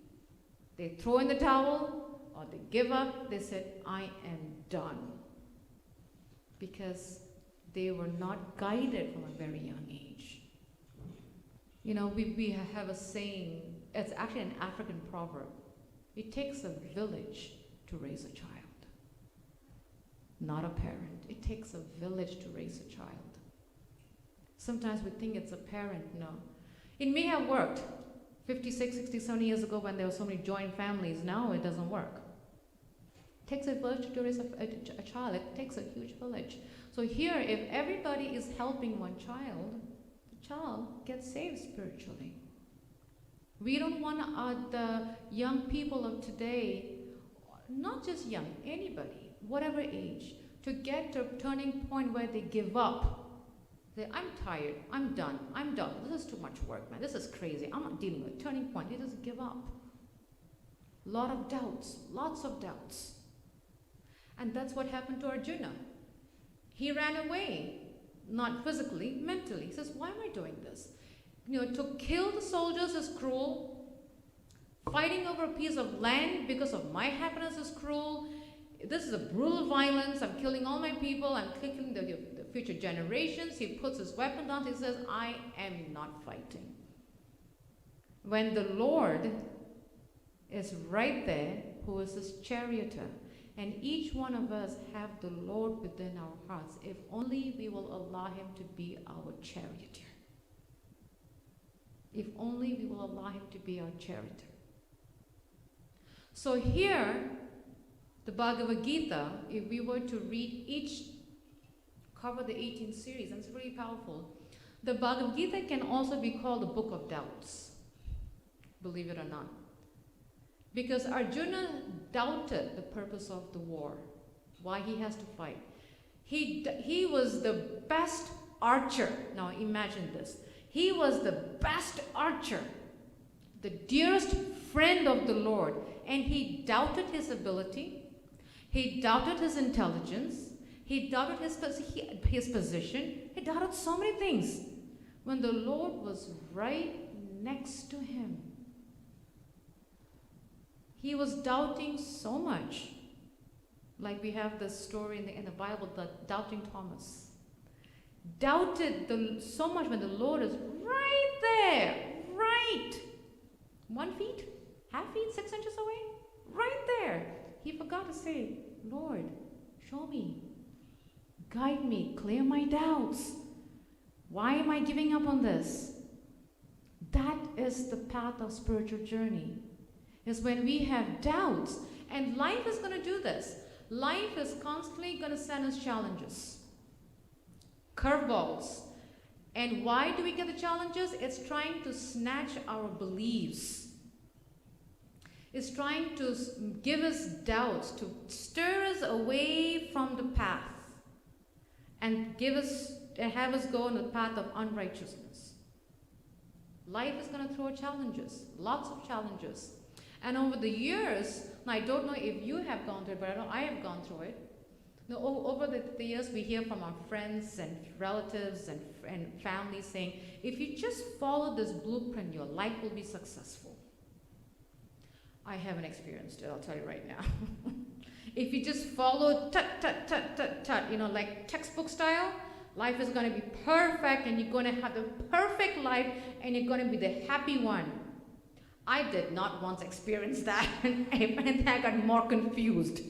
Speaker 2: they throw in the towel, or they give up. They said, I am done. Because they were not guided from a very young age. We have a saying, it's actually an African proverb. It takes a village to raise a child, not a parent. It takes a village to raise a child. Sometimes we think it's a parent. No. It may have worked 56, 60, 70 years ago when there were so many joint families. Now it doesn't work. It takes a village to raise a child. It takes a huge village. So here, if everybody is helping one child, the child gets saved spiritually. We don't want the young people of today, not just young, anybody, whatever age, to get to a turning point where they give up. Say, I'm tired, I'm done, this is too much work, man, this is crazy, I'm not dealing with it. Turning point, they just give up. Lot of doubts, lots of doubts. And that's what happened to Arjuna. He ran away, not physically, mentally. He says, why am I doing this? To kill the soldiers is cruel. Fighting over a piece of land because of my happiness is cruel. This is a brutal violence. I'm killing all my people. I'm killing the future generations. He puts his weapon down. He says, I am not fighting. When the Lord is right there, who is his charioteer, and each one of us have the Lord within our hearts, if only we will allow him to be our charioteer. If only we will allow him to be our charioteer. So here, the Bhagavad Gita, if we were to read cover the 18th series, and it's really powerful. The Bhagavad Gita can also be called the book of doubts, believe it or not. Because Arjuna doubted the purpose of the war, why he has to fight. He was the best archer. Now imagine this. He was the best archer, the dearest friend of the Lord, and he doubted his ability. He doubted his intelligence. He doubted his position. He doubted so many things. When the Lord was right next to him, he was doubting so much. Like we have this story in the Bible, the doubting Thomas. Doubted so much when the Lord is right there, right. 1 feet, half feet, 6 inches away, right there. He forgot to say, Lord, show me, guide me, clear my doubts. Why am I giving up on this? That is the path of spiritual journey. Is when we have doubts, and life is going to do this. Life is constantly going to send us challenges, curveballs. And why do we get the challenges? It's trying to snatch our beliefs. It's trying to give us doubts, to stir us away from the path and have us go on the path of unrighteousness. Life is going to throw challenges, lots of challenges. And over the years, I don't know if you have gone through it, but I know I have gone through it. Over the years, we hear from our friends and relatives and families saying, if you just follow this blueprint, your life will be successful. I haven't experienced it, I'll tell you right now. If you just follow like textbook style, life is going to be perfect, and you're going to have the perfect life, and you're going to be the happy one. I did not once experience that, and I got more confused.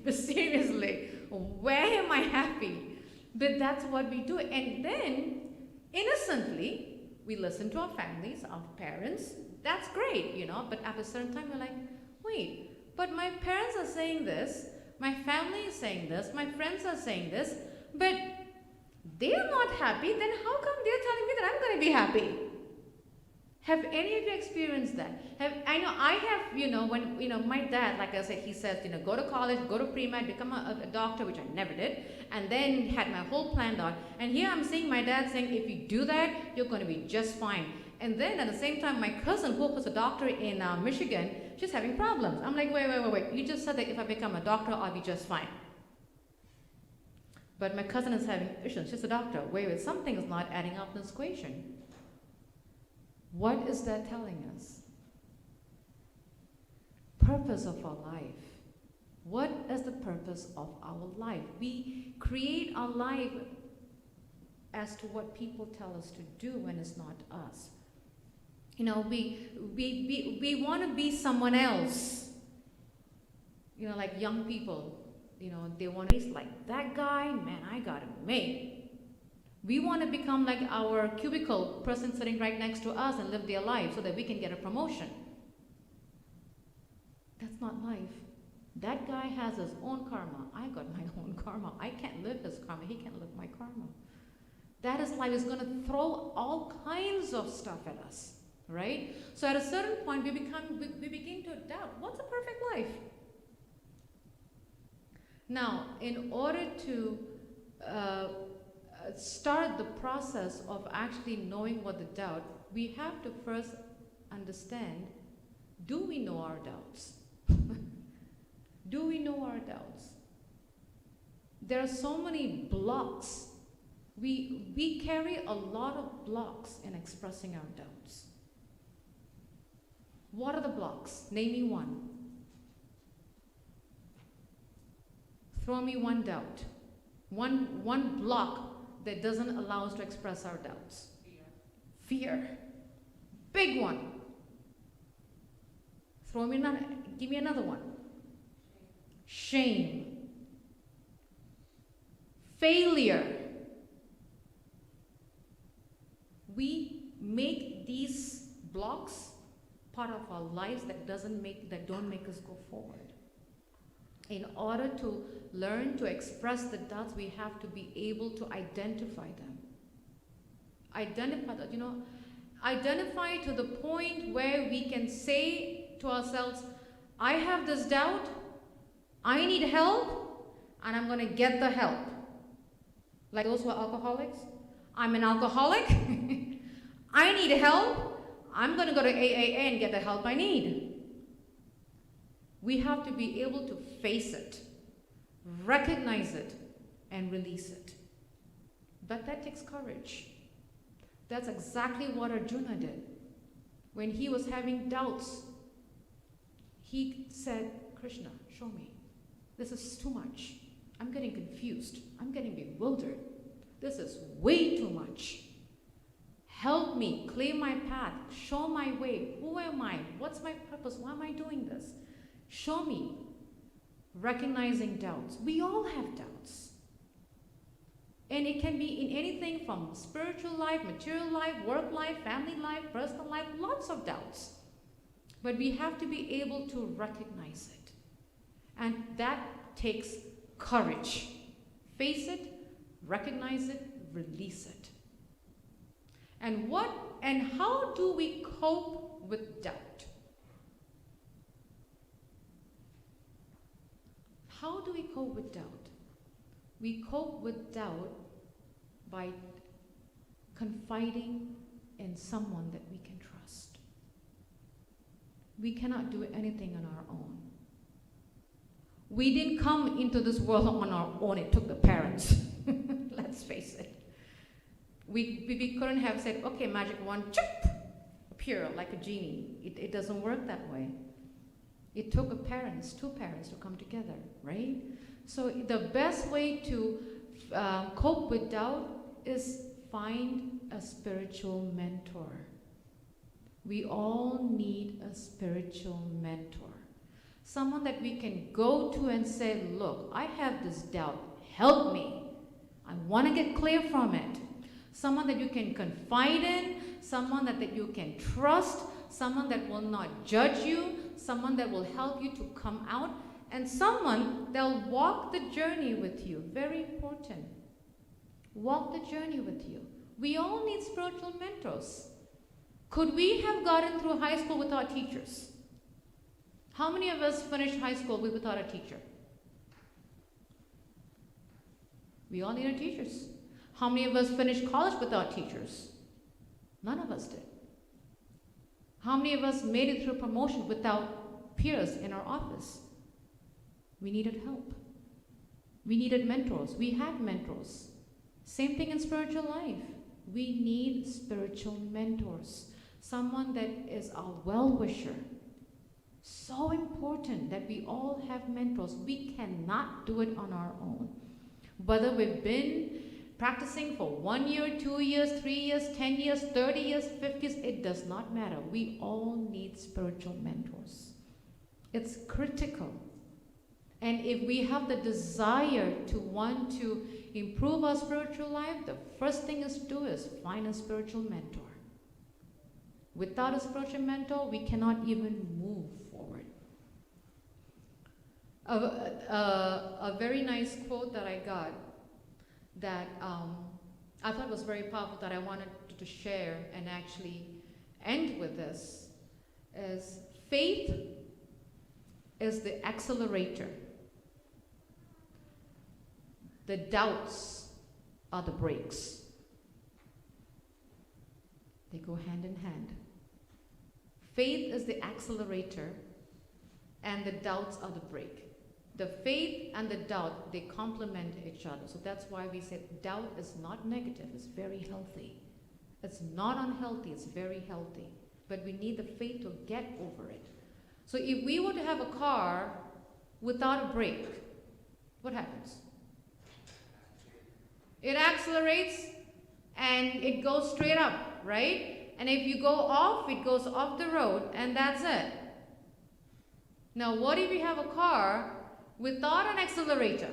Speaker 2: But seriously, where am I happy? But that's what we do. And then, innocently, we listen to our families, our parents. That's great, but at a certain time, we're like, wait, but my parents are saying this, my family is saying this, my friends are saying this, but they're not happy, then how come they're telling me that I'm going to be happy? Have any of you experienced that? I have, when, my dad, like I said, he says, go to college, go to pre-med, become a doctor, which I never did, and then had my whole plan out. And here I'm seeing my dad saying, if you do that, you're going to be just fine. And then at the same time, my cousin, who was a doctor in Michigan, she's having problems. I'm like, wait. You just said that if I become a doctor, I'll be just fine. But my cousin is having issues. She's a doctor. Wait, something is not adding up in this equation. What is that telling us? Purpose of our life. What is the purpose of our life? We create our life as to what people tell us to do when it's not us. We want to be someone else. Like young people, they want to be like that guy, man, I got him made. We want to become like our cubicle person sitting right next to us and live their life so that we can get a promotion. That's not life. That guy has his own karma. I got my own karma. I can't live his karma. He can't live my karma. That is life. Is going to throw all kinds of stuff at us, right? So at a certain point, we begin to doubt, what's a perfect life? Now, in order to start the process of actually knowing what the doubt, we have to first understand, do we know our doubts? Do we know our doubts? there are so many blocks. We carry a lot of blocks in expressing our doubts. What are the blocks? Name me one. Throw me one doubt. One block that doesn't allow us to express our doubts. Fear. Big one. Give me another one. Shame. Failure. We make these blocks part of our lives that don't make us go forward. In order to learn to express the doubts, we have to be able to identify them. Identify that, identify to the point where we can say to ourselves, I have this doubt, I need help, and I'm going to get the help. Like those who are alcoholics. I'm an alcoholic. I need help. I'm going to go to AAA and get the help I need. We have to be able to face it, recognize it, and release it. But that takes courage. That's exactly what Arjuna did. When he was having doubts, he said, Krishna, show me. This is too much. I'm getting confused. I'm getting bewildered. This is way too much. Help me, clear my path, show my way. Who am I? What's my purpose? Why am I doing this? Show me. Recognizing doubts. We all have doubts. And it can be in anything from spiritual life, material life, work life, family life, personal life, lots of doubts. But we have to be able to recognize it. And that takes courage. Face it, recognize it, release it. And how do we cope with doubt? How do we cope with doubt? We cope with doubt by confiding in someone that we can trust. We cannot do anything on our own. We didn't come into this world on our own. It took the parents. Let's face it. We couldn't have said, okay, magic wand, chip, appear like a genie. It doesn't work that way. It took two parents to come together, right? So the best way to cope with doubt is find a spiritual mentor. We all need a spiritual mentor. Someone that we can go to and say, look, I have this doubt. Help me. I want to get clear from it. Someone that you can confide in, someone that you can trust, someone that will not judge you, someone that will help you to come out, and someone that will walk the journey with you. Very important. Walk the journey with you. We all need spiritual mentors. Could we have gotten through high school without teachers? How many of us finished high school without a teacher? We all needed teachers. How many of us finished college without teachers? None of us did. How many of us made it through promotion without peers in our office? We needed help. We needed mentors. We had mentors. Same thing in spiritual life. We need spiritual mentors. Someone that is our well-wisher. So important that we all have mentors. We cannot do it on our own. Whether we've been practicing for 1 year, 2 years, 3 years, 10 years, 30 years, 50 years, it does not matter. We all need spiritual mentors. It's critical. And if we have the desire to want to improve our spiritual life, the first thing is to do is find a spiritual mentor. Without a spiritual mentor, we cannot even move forward. A very nice quote that I got that I thought was very powerful that I wanted to share and actually end with this is, faith is the accelerator. The doubts are the brakes. They go hand in hand. Faith is the accelerator and the doubts are the brake. The faith and the doubt, they complement each other. So that's why we said doubt is not negative, it's very healthy. It's not unhealthy, it's very healthy. But we need the faith to get over it. So if we were to have a car without a brake, what happens? It accelerates and it goes straight up, right? And if you go off, it goes off the road, and that's it. Now, what if you have a car without an accelerator?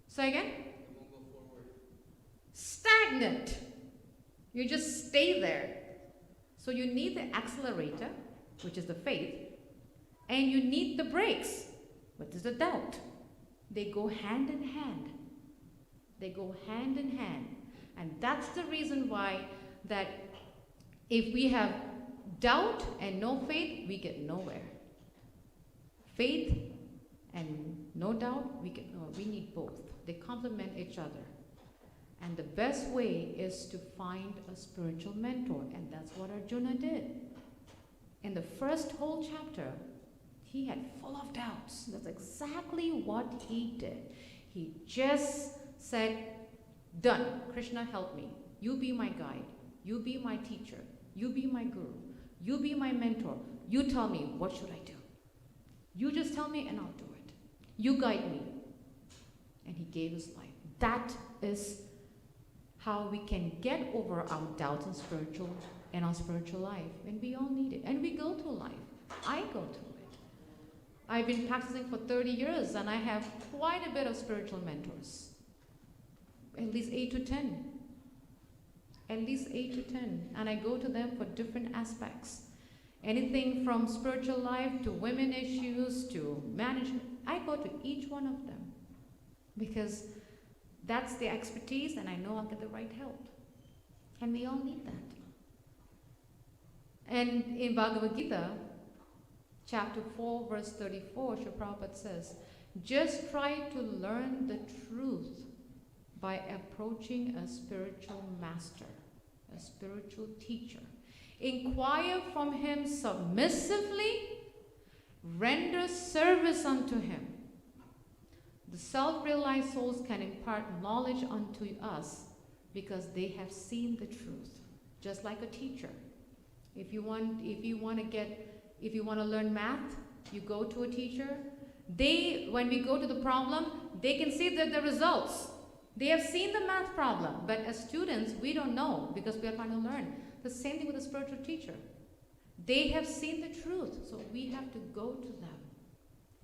Speaker 2: Say again? Stagnant. You just stay there. So you need the accelerator, which is the faith, and you need the brakes, which is the doubt. They go hand in hand. They go hand in hand. And that's the reason why that if we have doubt and no faith, we get nowhere. Faith and no doubt, we get nowhere. We need both. They complement each other. And the best way is to find a spiritual mentor, and that's what Arjuna did. In the first whole chapter, he had full of doubts. That's exactly what he did. He just said, done. Krishna, help me. You be my guide. You be my teacher. You be my guru. You be my mentor. You tell me, what should I do? You just tell me and I'll do it. You guide me. And he gave his life. That is how we can get over our doubts in our spiritual life. And we all need it. And we go through life. I go through it. I've been practicing for 30 years and I have quite a bit of spiritual mentors. At least 8 to 10. At least 8 to 10. And I go to them for different aspects. Anything from spiritual life to women issues to management. I go to each one of them because that's the expertise and I know I'll get the right help. And we all need that. And in Bhagavad Gita, chapter 4, verse 34, Srila Prabhupada says, just try to learn the truth by approaching a spiritual master, a spiritual teacher. Inquire from him submissively, render service unto him. The self-realized souls can impart knowledge unto us because they have seen the truth, just like a teacher. If you want to learn math, you go to a teacher. When we go to the problem, they can see the results. They have seen the math problem, but as students, we don't know because we are trying to learn. The same thing with a spiritual teacher. They have seen the truth, so we have to go to them,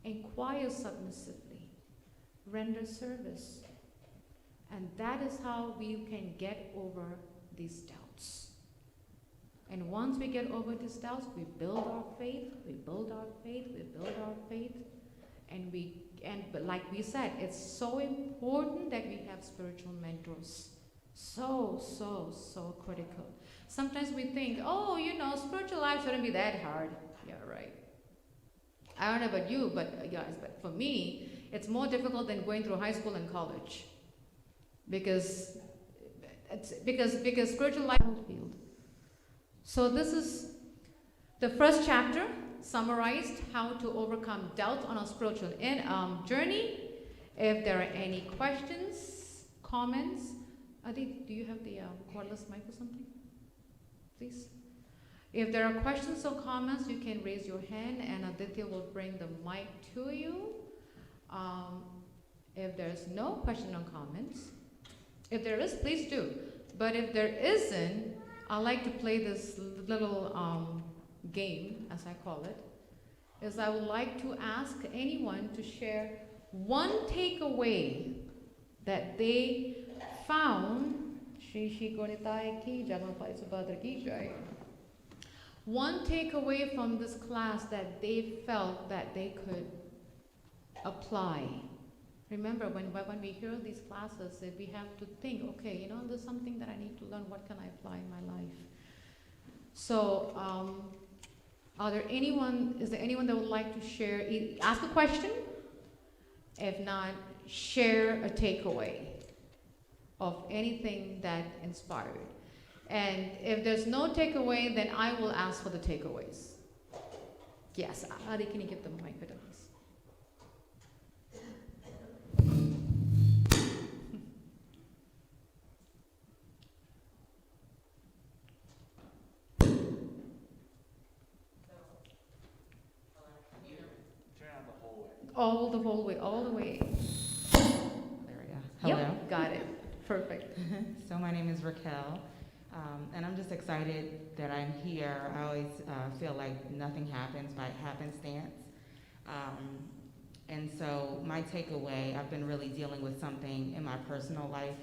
Speaker 2: inquire submissively, render service. And that is how we can get over these doubts. And once we get over these doubts, we build our faith, we build our faith, we build our faith, but like we said, it's so important that we have spiritual mentors. So critical. Sometimes we think, spiritual life shouldn't be that hard. Yeah, right. I don't know about you, but for me, it's more difficult than going through high school and college. Because spiritual life is a field. So this is the first chapter, summarized how to overcome doubts on our spiritual journey. If there are any questions, comments, Adi, do you have the cordless mic or something? Please. If there are questions or comments, you can raise your hand and Aditya will bring the mic to you. If there's no question or comments, if there is, please do. But if there isn't, I like to play this little game, as I call it, is I would like to ask anyone to share one takeaway that they found. One takeaway from this class that they felt that they could apply. Remember, when we hear these classes, we have to think, okay, there's something that I need to learn. What can I apply in my life? So, is there anyone that would like to share? Ask a question. If not, share a takeaway of anything that inspired. And if there's no takeaway, then I will ask for the takeaways. Yes, Adi, can you give them the mic, please? all the whole way, all the way.
Speaker 3: There we go. Hello.
Speaker 2: Yep, got it. Perfect.
Speaker 3: So my name is Raquel, and I'm just excited that I'm here. I always feel like nothing happens by happenstance. And so my takeaway, I've been really dealing with something in my personal life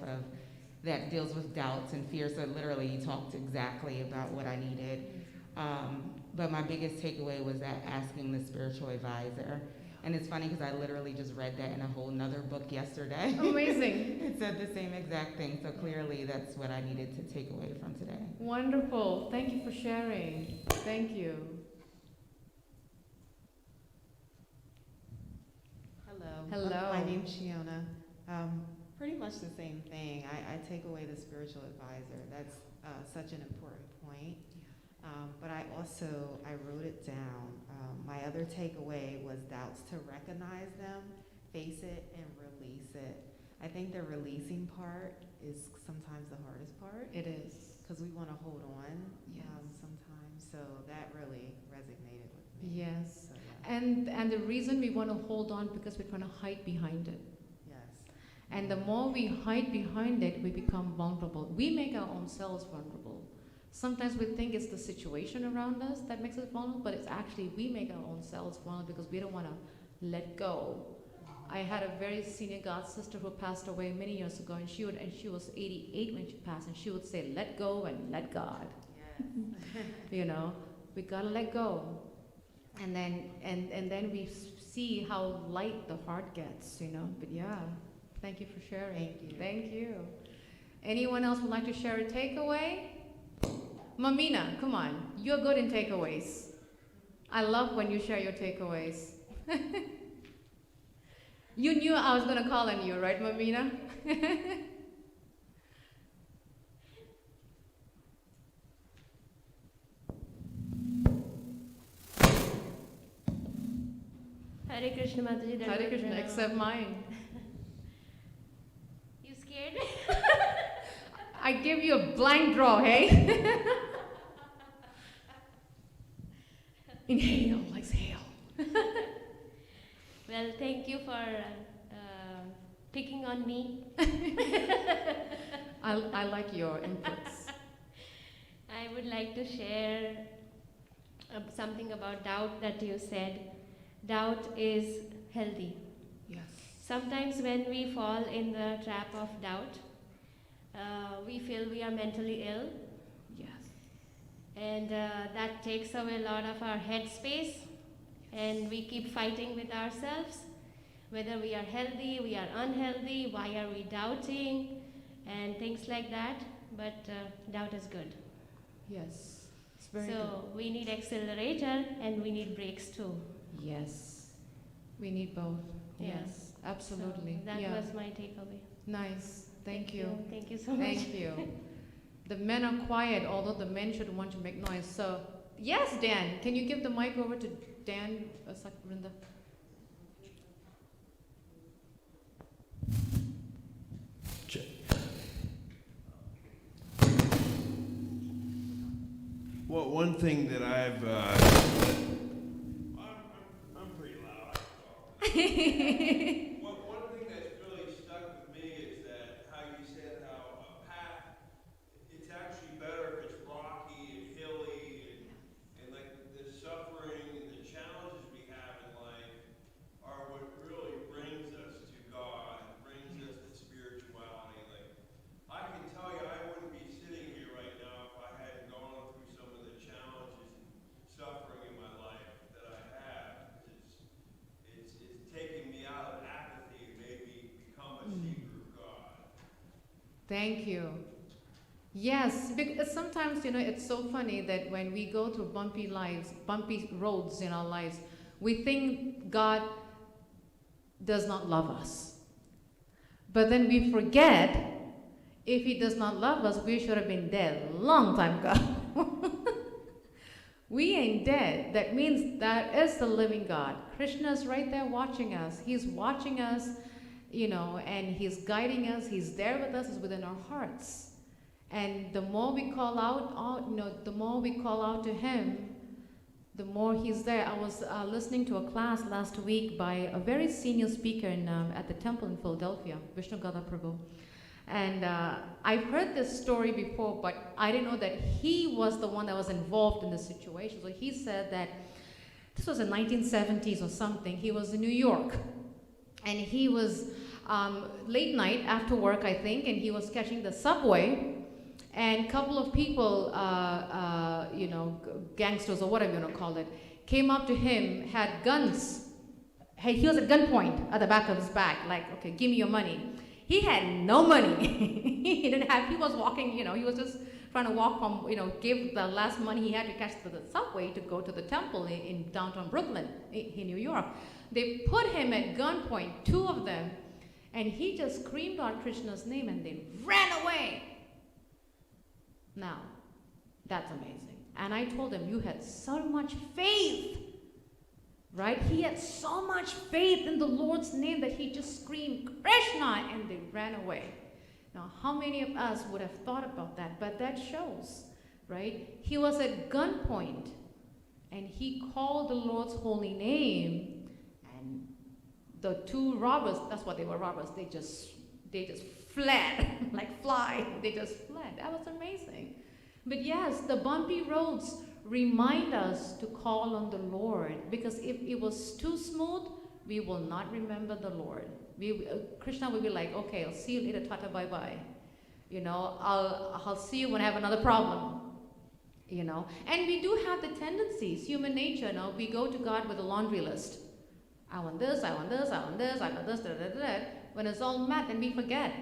Speaker 3: that deals with doubts and fears. So literally you talked exactly about what I needed. But my biggest takeaway was that asking the spiritual advisor. And it's funny because I literally just read that in a whole nother book yesterday.
Speaker 2: Amazing.
Speaker 3: It said the same exact thing. So clearly that's what I needed to take away from today.
Speaker 2: Wonderful. Thank you for sharing. Thank you. Hello.
Speaker 4: My name's Shiona. Pretty much the same thing. I take away the spiritual advisor. That's such an important point. But I wrote it down. My other takeaway was doubts, to recognize them, face it, and release it. I think the releasing part is sometimes the hardest part.
Speaker 2: It is.
Speaker 4: Because we want to hold on
Speaker 2: Yes.
Speaker 4: sometimes. So that really resonated with me.
Speaker 2: Yes.
Speaker 4: So, yeah.
Speaker 2: And the reason we want to hold on because we're trying to hide behind it.
Speaker 4: Yes.
Speaker 2: And the more we hide behind it, we become vulnerable. We make our own selves vulnerable. Sometimes we think it's the situation around us that makes us vulnerable, but it's actually we make our own selves vulnerable because we don't want to let go. I had a very senior God sister who passed away many years ago, and she was 88 when she passed, and she would say, "Let go and let God."
Speaker 4: Yes.
Speaker 2: We gotta let go, and then we see how light the heart gets. But yeah, thank you for sharing.
Speaker 4: Thank you.
Speaker 2: Thank you. Anyone else would like to share a takeaway? Mamina, come on. You're good in takeaways. I love when you share your takeaways. You knew I was going to call on you, right, Mamina?
Speaker 5: Hare Krishna Mataji.
Speaker 2: Hare Krishna, except mine.
Speaker 5: You scared?
Speaker 2: I give you a blank draw, hey? Inhale, exhale.
Speaker 5: Well, thank you for picking on me.
Speaker 2: I like your inputs.
Speaker 5: I would like to share something about doubt that you said. Doubt is healthy.
Speaker 2: Yes.
Speaker 5: Sometimes when we fall in the trap of doubt, we feel we are mentally ill.
Speaker 2: Yes.
Speaker 5: And that takes away a lot of our head space, and we keep fighting with ourselves, whether we are healthy, we are unhealthy, why are we doubting, and things like that. But doubt is good.
Speaker 2: Yes. It's very
Speaker 5: So we need accelerator and we need brakes too.
Speaker 2: good. Yes. We need both.
Speaker 5: Yeah.
Speaker 2: Yes. Absolutely.
Speaker 5: So that
Speaker 2: yeah.
Speaker 5: was my takeaway.
Speaker 2: Nice. Thank you.
Speaker 5: Thank you so much.
Speaker 2: Thank you. The men are quiet, although the men should want to make noise. So, yes, Dan, can you give the mic over to Dan Sakrinda?
Speaker 6: Well, one thing that I'm pretty loud. Well, one thing that's really stuck with me is that how you said how a path, it's actually better if it's rocky and hilly and like the suffering and the challenges we have in life are what really brings us to God, brings us to spirituality. Like, I can tell you I wouldn't be sitting here right now if I hadn't gone through some of the challenges and suffering in my life that I have. It's taken me out of apathy and made me become a seeker of God.
Speaker 2: Thank you. Yes, because sometimes, it's so funny that when we go through bumpy roads in our lives, we think God does not love us. But then we forget, if He does not love us, we should have been dead a long time ago. We ain't dead. That means that is the living God. Krishna's right there watching us. He's watching us, and He's guiding us. He's there with us. He's within our hearts. And the more we call out, the more we call out to Him, the more he's there. I was listening to a class last week by a very senior speaker at the temple in Philadelphia, Vishnu Prabhu. And I've heard this story before, but I didn't know that he was the one that was involved in the situation. So he said that this was in 1970s or something. He was in New York, and he was late night after work, I think, and he was catching the subway, and a couple of people, gangsters or whatever you want to call it, came up to him, had guns. He was at gunpoint at the back of his back, like, okay, give me your money. He had no money. He was walking, he was just trying to walk from, give the last money he had to catch the subway to go to the temple in downtown Brooklyn, in New York. They put him at gunpoint, 2 of them, and he just screamed out Krishna's name and they ran away. Now, that's amazing. And I told him, you had so much faith, right? He had so much faith in the Lord's name that he just screamed, Krishna, and they ran away. Now, how many of us would have thought about that? But that shows, right? He was at gunpoint, and he called the Lord's holy name, and the 2 robbers, that's what they were, robbers, they just fled, like fly, they just fled. That was amazing. But yes, the bumpy roads remind us to call on the Lord, because if it was too smooth, we will not remember the Lord. Krishna will be like, okay, I'll see you later, tata, bye-bye. I'll see you when I have another problem. And we do have the tendencies, human nature, we go to God with a laundry list. I want this, I want this, I want this, I got this, da, da, da, da. When it's all met, then we forget.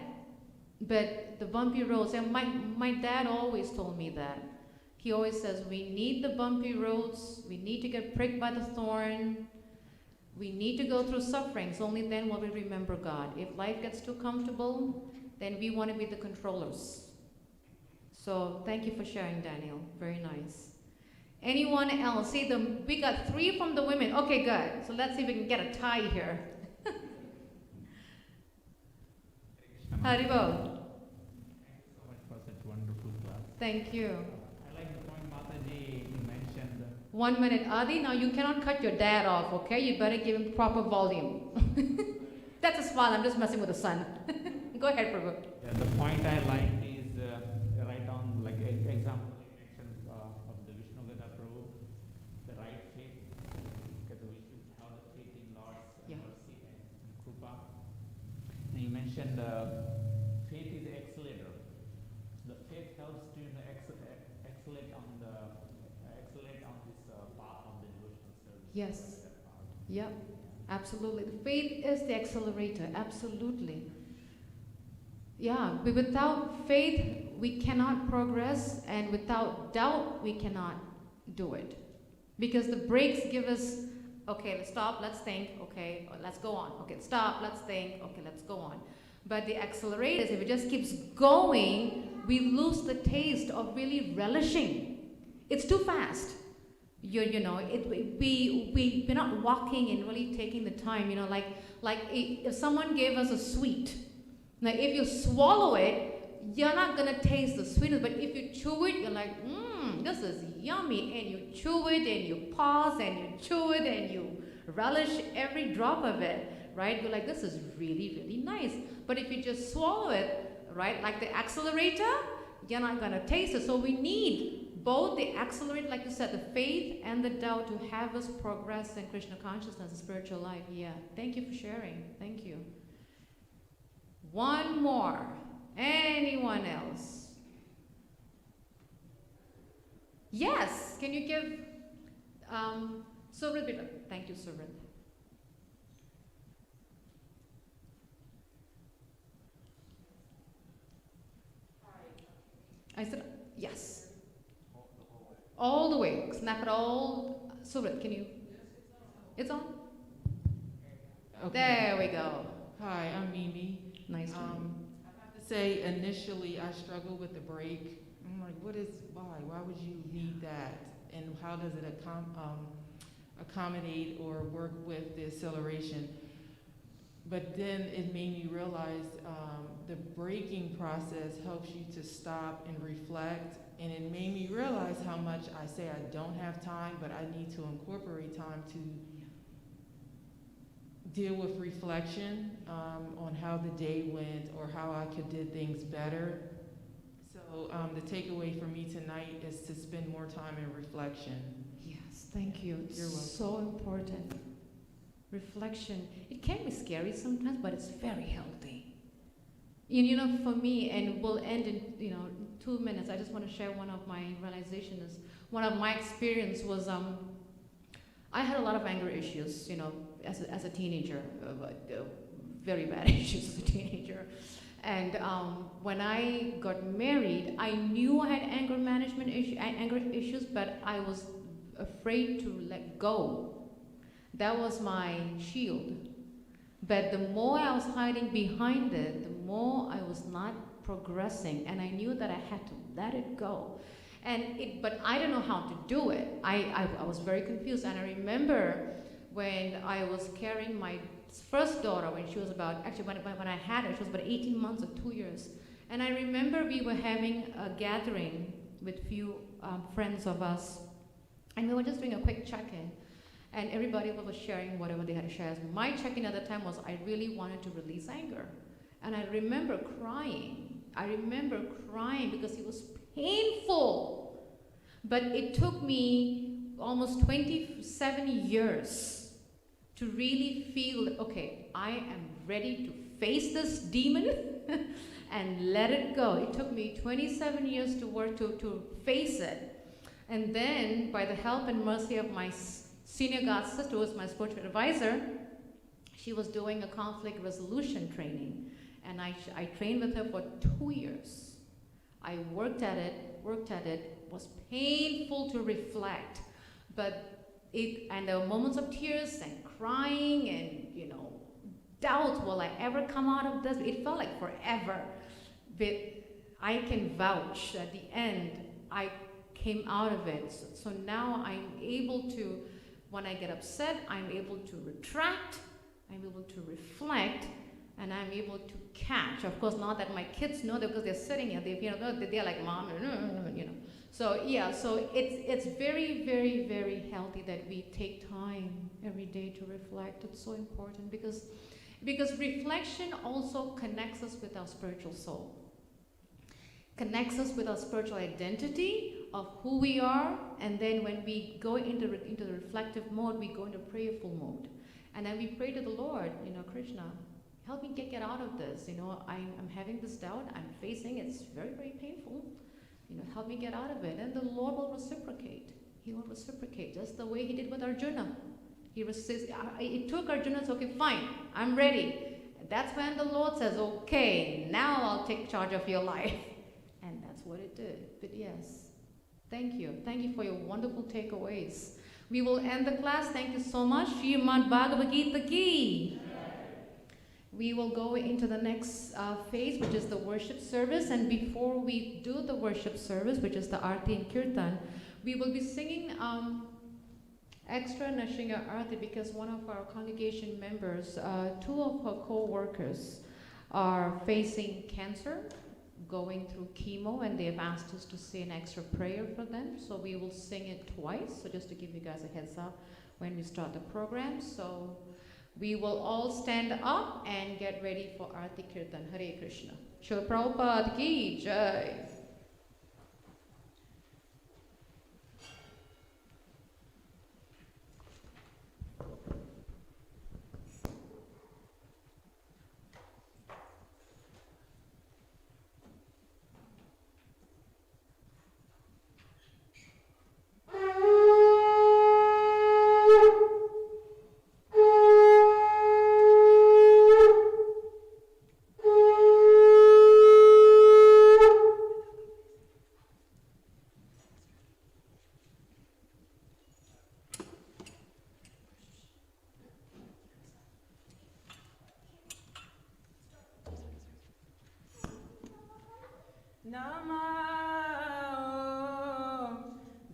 Speaker 2: But the bumpy roads, and my dad always told me that. He always says, we need the bumpy roads, we need to get pricked by the thorn, we need to go through sufferings, only then will we remember God. If life gets too comfortable, then we want to be the controllers. So thank you for sharing, Daniel. Very nice. Anyone else? See, we got 3 from the women. Okay, good. So let's see if we can get a tie here. Haribol.
Speaker 7: Thank you so much for such wonderful class.
Speaker 2: Thank you.
Speaker 7: I like the point Mataji mentioned.
Speaker 2: 1 minute. Adi, now you cannot cut your dad off, okay? You better give him proper volume. That's a smile. I'm just messing with the sun. Go ahead, Prabhu.
Speaker 7: Yeah, the point I liked is right on, like example you mentioned of the Vishnu Prabhu, the right faith, because we should have the faith in Lord's mercy and Krupa. And you mentioned faith is the accelerator. The faith helps to accelerate on this path of the devotional service.
Speaker 2: Yes. Yep. Absolutely. The faith is the accelerator. Absolutely. Yeah. But without faith, we cannot progress, and without doubt, we cannot do it. Because the brakes give us, okay, let's stop, let's think, okay, let's go on. Okay, stop, let's think, okay, let's go on. But the accelerators, if it just keeps going, we lose the taste of really relishing. It's too fast. We're not walking and really taking the time, like if someone gave us a sweet. Now, if you swallow it, you're not gonna taste the sweetness, but if you chew it, you're like, this is yummy, and you chew it, and you pause, and you chew it, and you relish every drop of it, right? You're like, this is really, really nice. But if you just swallow it, right, like the accelerator, you're not gonna taste it. So we need both the accelerator, like you said, the faith and the doubt to have us progress in Krishna consciousness and spiritual life. Yeah, thank you for sharing. Thank you. One more. Anyone else? Yes. Can you give Surit? Thank you, Surit. I said yes. All the way. Snap it all. Surit, can you? It's on.
Speaker 8: Okay.
Speaker 2: There we go.
Speaker 8: Hi, I'm Mimi.
Speaker 2: Nice to meet you.
Speaker 8: I have to say, initially, I struggled with the break. I'm like, why would you need that? And how does it accommodate or work with the acceleration? but then it made me realize the breaking process helps you to stop and reflect, and it made me realize how much I say I don't have time, but I need to incorporate time to deal with reflection on how the day went or how I could do things better. So the takeaway for me tonight is to spend more time in reflection.
Speaker 2: Yes, thank you. It's
Speaker 8: You're welcome.
Speaker 2: so important. Reflection. It can be scary sometimes, but it's very healthy. You know, for me, and we'll end in 2 minutes. I just want to share one of my realizations. One of my experience was I had a lot of anger issues. As a teenager, very bad issues as a teenager. And when I got married, I knew I had anger issues, but I was afraid to let go. That was my shield. But the more I was hiding behind it, the more I was not progressing, and I knew that I had to let it go. But I didn't know how to do it. I was very confused, and I remember when I was carrying my first daughter, when she was about, actually when I had her, she was about 18 months or 2 years. And I remember we were having a gathering with few friends of us, and we were just doing a quick check-in. And everybody was sharing whatever they had to share. My check-in at the time was I really wanted to release anger. And I remember crying. Because it was painful. But it took me almost 27 years to really feel, okay, I am ready to face this demon and let it go. It took me 27 years to work to face it. And then, by the help and mercy of my senior God sister, who was my spiritual advisor, she was doing a conflict resolution training. And I trained with her for 2 years. I worked at it, it was painful to reflect. And there were moments of tears and crying and, doubt, will I ever come out of this? It felt like forever. But I can vouch at the end, I came out of it. So now I'm able to, when I get upset, I'm able to retract, I'm able to reflect, and I'm able to catch. Of course, not that my kids know that because they're sitting here, they're like, Mom, So yeah, so it's very, very, very healthy that we take time every day to reflect. It's so important because reflection also connects us with our spiritual soul. Connects us with our spiritual identity of who we are, and then when we go into the reflective mode, we go into prayerful mode. And then we pray to the Lord, Krishna, help me get out of this. I'm having this doubt, I'm facing it, it's very, very painful. Help me get out of it. And the Lord will reciprocate. He will reciprocate, just the way he did with Arjuna. It took Arjuna, so okay, fine, I'm ready. That's when the Lord says, okay, now I'll take charge of your life. And that's what it did. But yes, thank you. Thank you for your wonderful takeaways. We will end the class. Thank you so much. Srimad Bhagavad Gita Ki. We will go into the next phase, which is the worship service. And before we do the worship service, which is the Arti and Kirtan, we will be singing extra Nashinga Arti because one of our congregation members, two of her co-workers are facing cancer, going through chemo, and they have asked us to say an extra prayer for them. So we will sing it twice. So just to give you guys a heads up when we start the program. So we will all stand up and get ready for Arti Kirtan. Hare Krishna. Srila Prabhupada Ki Jai.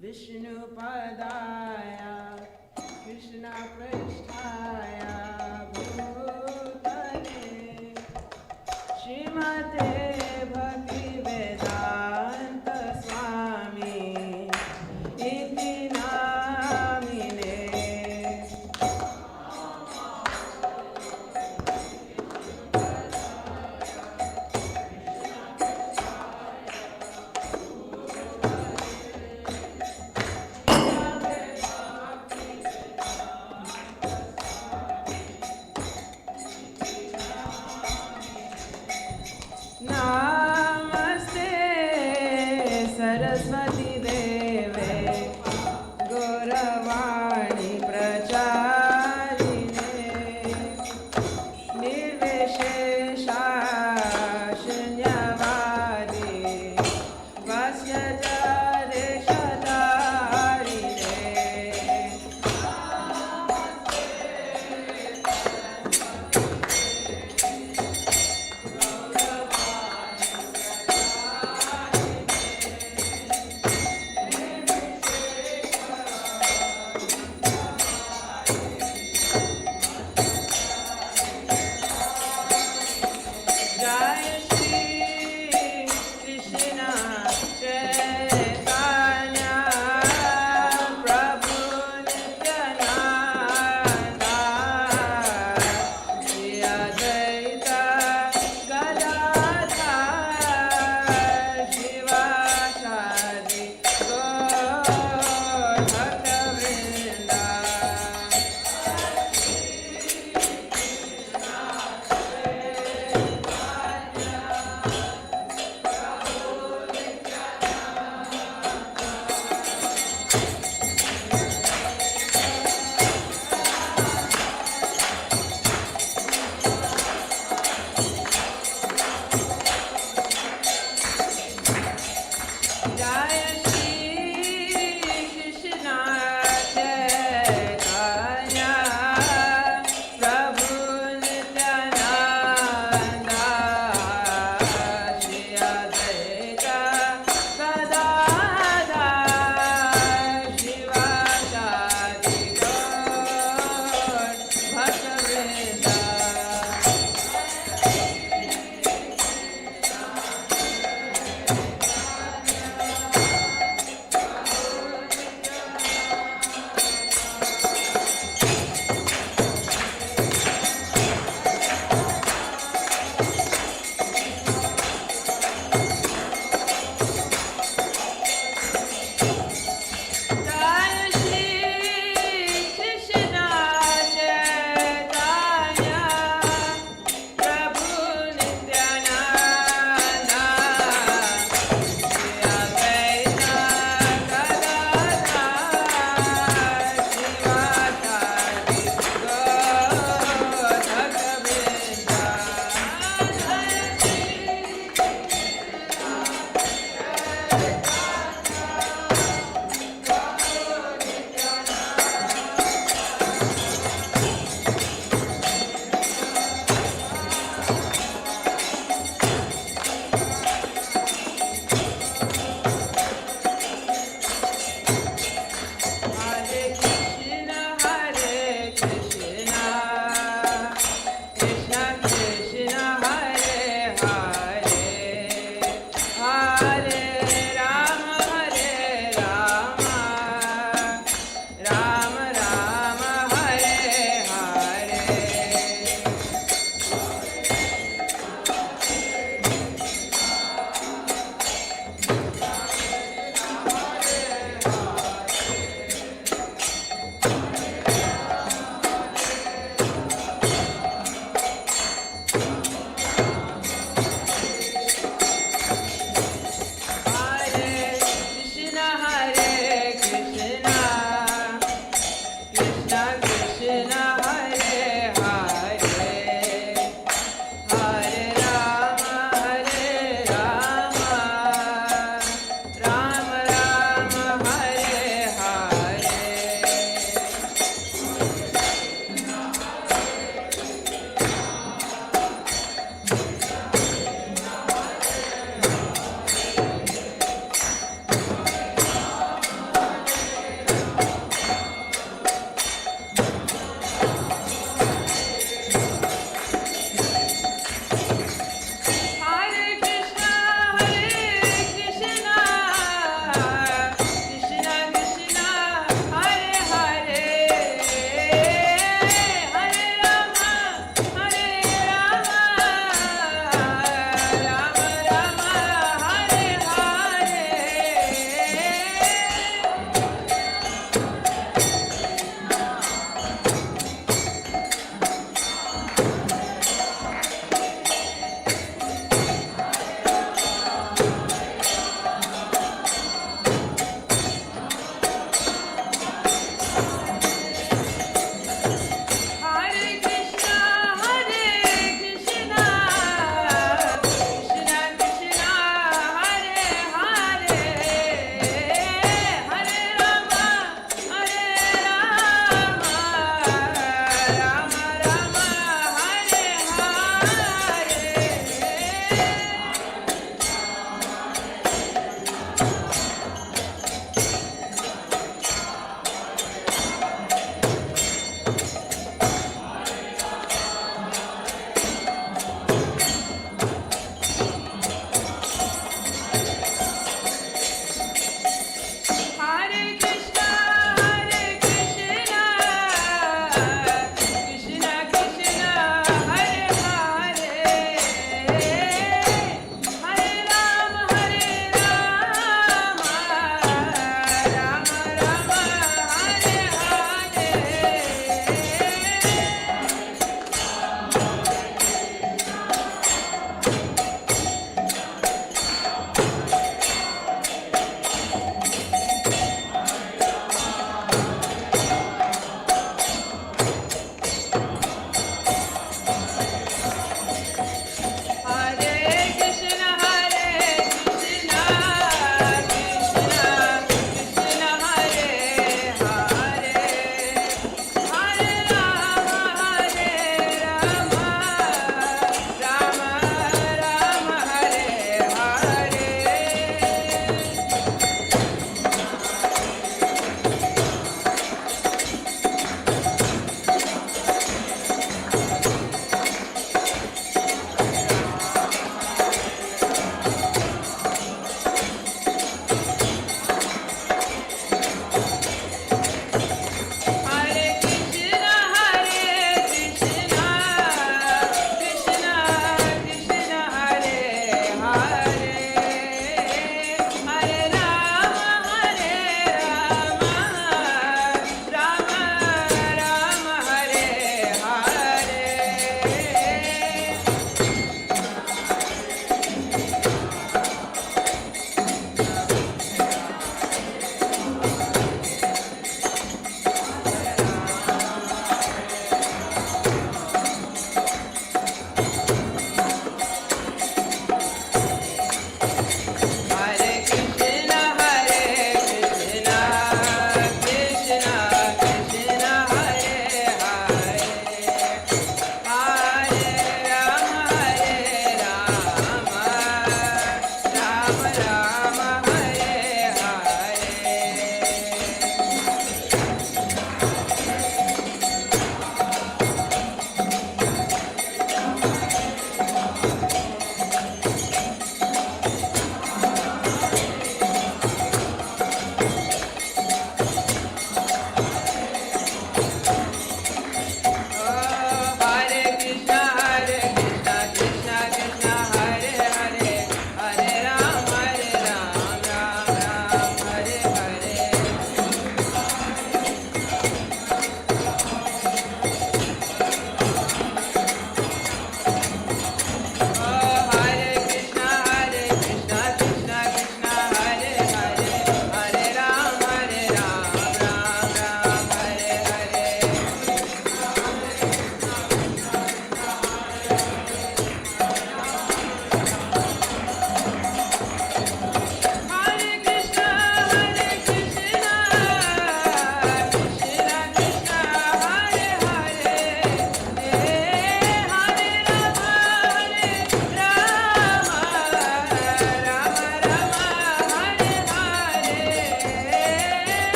Speaker 9: Vishnu Padaya Krishna Prasthaya Bhutale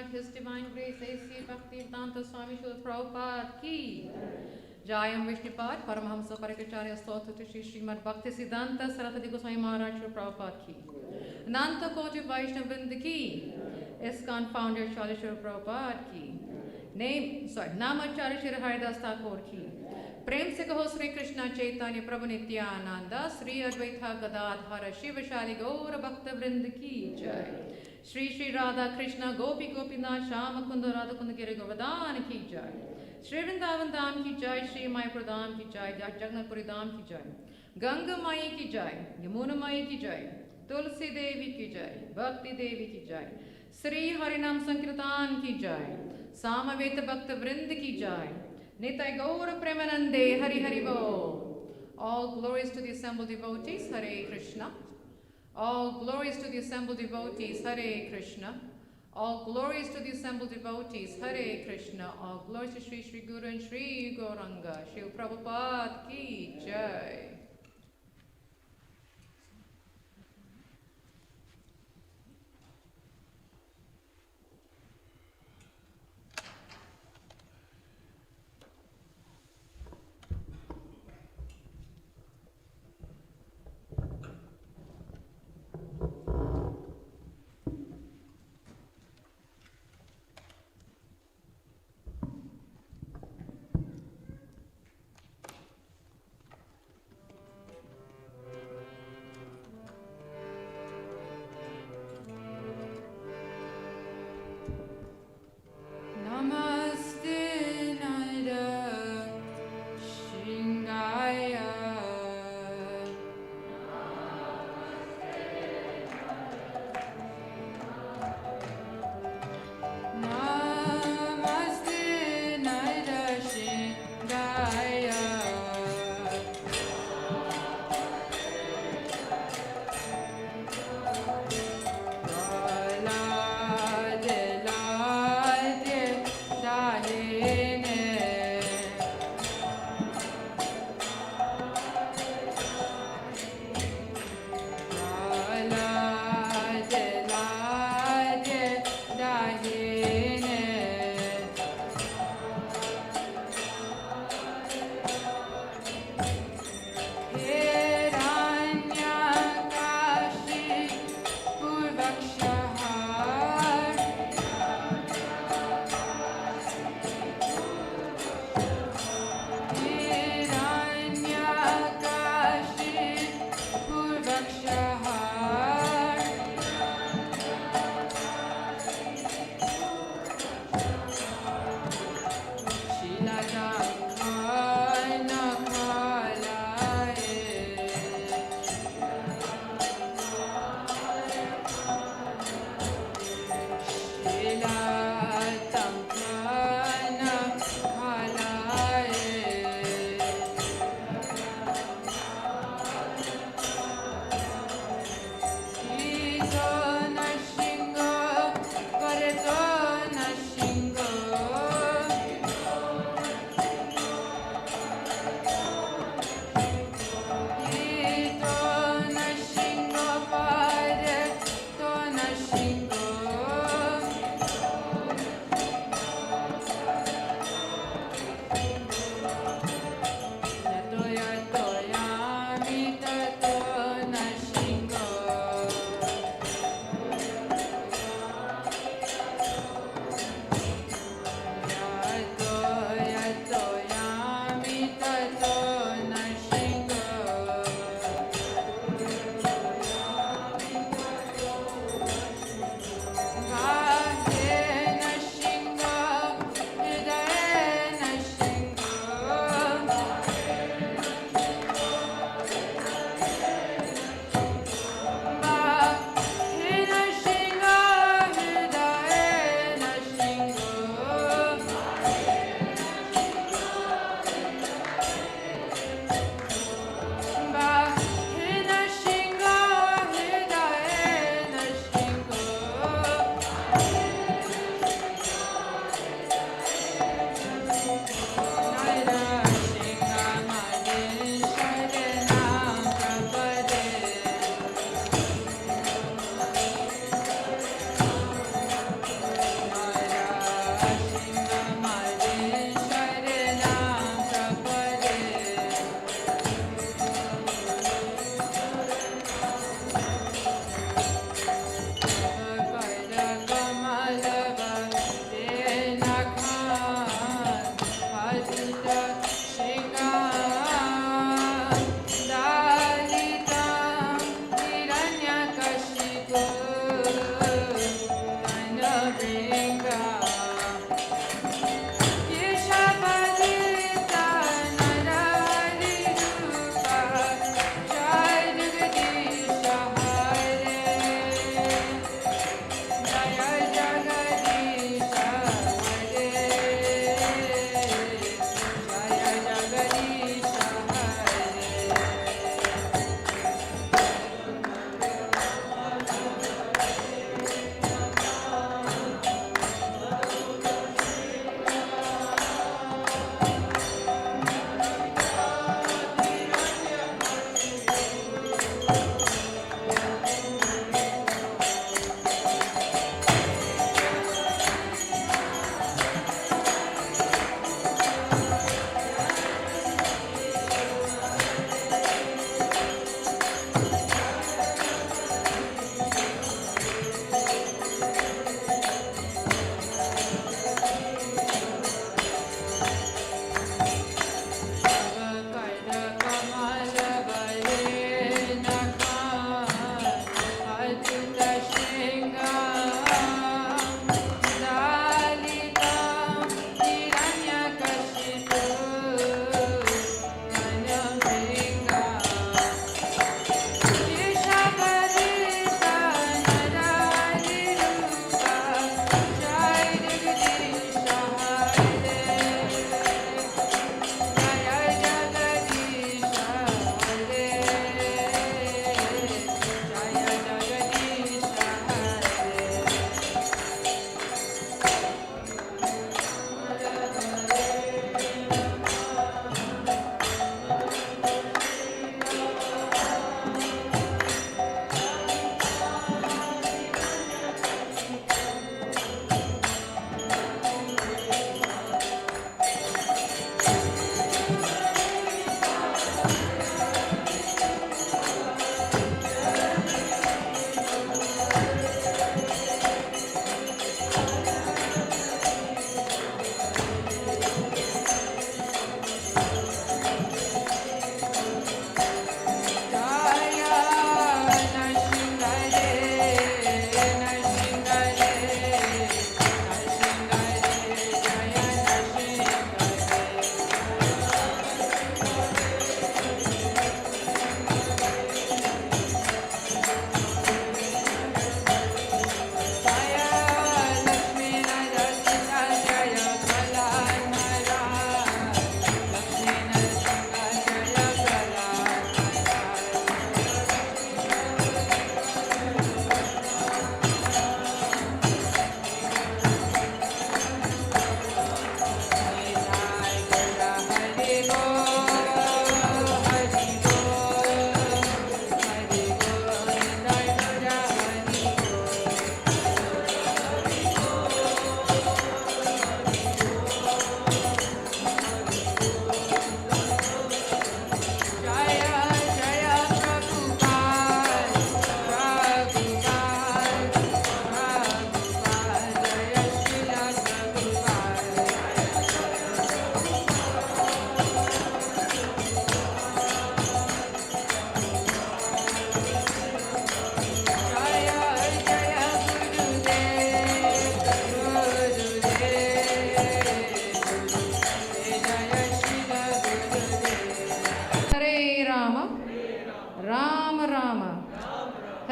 Speaker 2: God, His Divine Grace, A.C. Bhaktivedanta Swami Srila Prabhupada ki. Jayam Vishnupad, Paramahamsa Parikacharya Stotha to Shri Srimad Bhakti Siddhanta Saraswati Goswami Maharaj Srila Prabhupada ki. Ananta Koti Vaishnava Vrinda ki. ISKCON founder Srila Srila Prabhupada ki. Namacharya Sri Haridas Thakur ki. Prem se kaho Sri Krishna Chaitanya Prabhu Nityananda Sri Advaita Gadadhara Shiva Shari Gaura Bhakta Vrinda ki jai. Shri Shri Radha Krishna Gopi Gopinath Shama Kunda Radha Kunda Giri Govardhana ki jai. Shri Vrindavan Dham ki jai. Shri Mayapur Dham ki jai. Jagannath Puri Dham ki jai. Ganga Mai ki jai. Yamuna Mai ki jai. Tulsi Devi ki jai. Bhakti Devi ki jai. Sri Harinam Sankirtan ki jai. Samaveta Bhakta Vrinda ki jai. Nitai Gaura Premanande Hari Hari Bo. All glories to the assembled devotees, Hare Krishna. All glories to the assembled devotees, Hare Krishna. All glories to the assembled devotees, Hare Krishna. All glories to Sri Sri Guru and Sri Gauranga. Shri Prabhupada ki jai.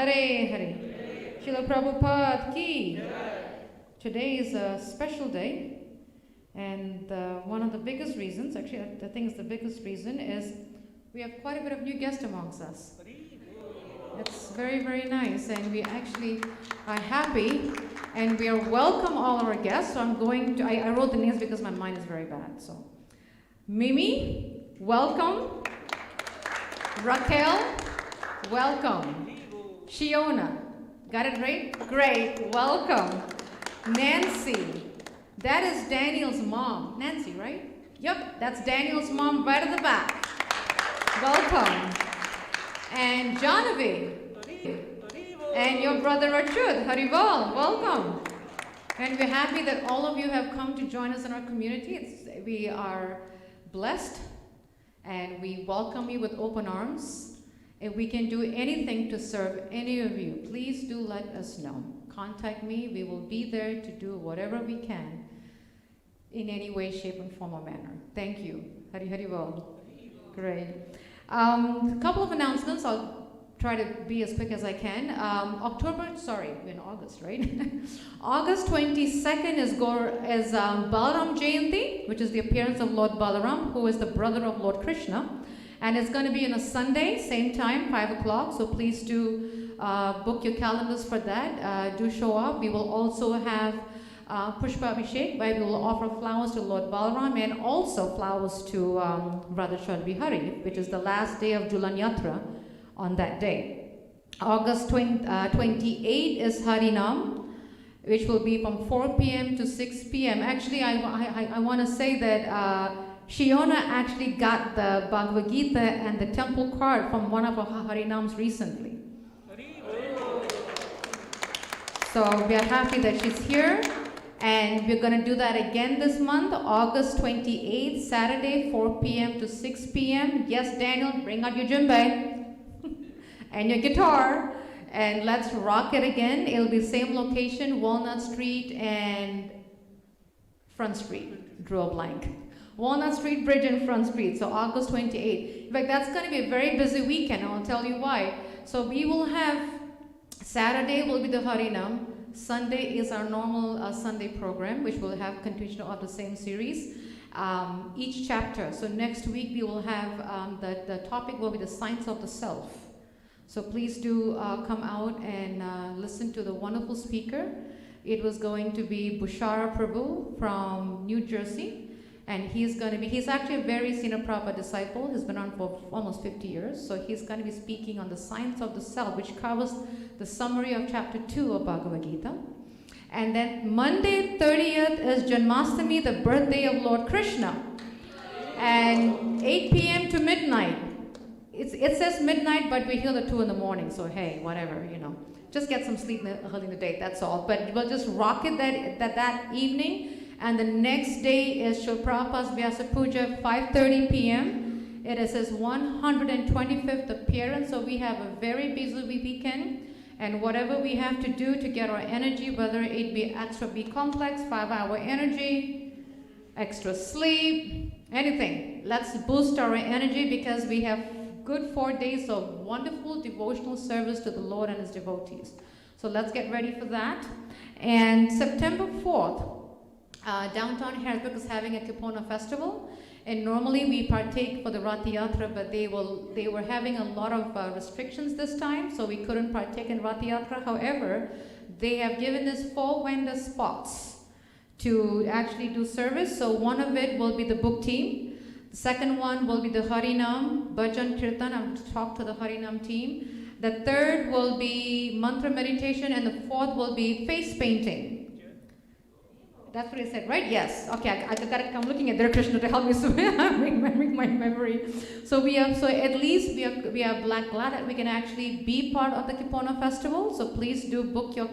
Speaker 2: Hare Hare. Srila Prabhupada ki. Today is a special day, and one of the biggest reasons, actually I think it's the biggest reason, is we have quite a bit of new guests amongst us. It's very, very nice, and we actually are happy, and we are welcome all our guests. So I'm going to, I wrote the names because my mind is very bad. So Mimi, welcome. Raquel, welcome. Shiona, got it right? Great, welcome. Nancy, that is Daniel's mom. Nancy, right? Yep, that's Daniel's mom right at the back. Welcome. And Janavi, and your brother Achud, Haribol, welcome. And we're happy that all of you have come to join us in our community. We are blessed, and we welcome you with open arms. If we can do anything to serve any of you, please do let us know. Contact me. We will be there to do whatever we can in any way, shape, and form or manner. Thank you. Hari Hari Bol. Great. A couple of announcements. I'll try to be as quick as I can. We're in August, right? August 22nd is Balaram Jayanti, which is the appearance of Lord Balaram, who is the brother of Lord Krishna. And it's going to be on a Sunday, same time, 5 o'clock. So please do book your calendars for that. Do show up. We will also have Pushpa Abhishek, where we will offer flowers to Lord Balaram and also flowers to Radha Bihari, which is the last day of Julan Yatra on that day. August 28 is Harinam, which will be from 4 p.m. to 6 p.m. Actually, I want to say that Shiona actually got the Bhagavad Gita and the temple card from one of our Harinams recently. So we are happy that she's here. And we're going to do that again this month, August 28th, Saturday, 4 p.m. to 6 p.m. Yes, Daniel, bring out your djembe and your guitar, and let's rock it again. It'll be same location, Walnut Street and Front Street. Drew a blank. Walnut Street Bridge and Front Street, so August 28th. In fact, that's going to be a very busy weekend, I'll tell you why. So we will have, Saturday will be the Harinam. Sunday is our normal Sunday program, which will have continuation of the same series. Each chapter. So next week we will have the topic will be the science of the self. So please do come out and listen to the wonderful speaker. It was going to be Bushara Prabhu from New Jersey, and he's actually a very senior Prabhupada disciple. He's been on for almost 50 years. So he's going to be speaking on the science of the self, which covers the summary of chapter 2 of Bhagavad Gita. And then Monday 30th is Janmashtami, the birthday of Lord Krishna. And 8 p.m. to midnight. It says midnight, but we're here at 2 in the morning, so hey, whatever, Just get some sleep early in the day, that's all. But we'll just rock it that evening. And the next day is Srila Prabhupada's Vyasa Puja, 5:30 p.m. It is his 125th appearance, so we have a very busy weekend. And whatever we have to do to get our energy, whether it be extra B complex, 5-hour energy, extra sleep, anything. Let's boost our energy because we have good 4 days of wonderful devotional service to the Lord and his devotees. So let's get ready for that. And September 4th, downtown Harrisburg is having a Kipona festival. And normally we partake for the Rath Yatra, but they were having a lot of restrictions this time, so we couldn't partake in Rath Yatra. However, they have given us 4 vendor spots to actually do service. So one of it will be the book team. The second one will be the Harinam, Bhajan Kirtan. I'm to talk to the Harinam team. The third will be mantra meditation, and the fourth will be face painting. That's what he said, right? Yes. Okay, I'm looking at their Krishna to help me so I'm remembering my memory. So at least we are glad that we can actually be part of the Kipona festival. So please do book your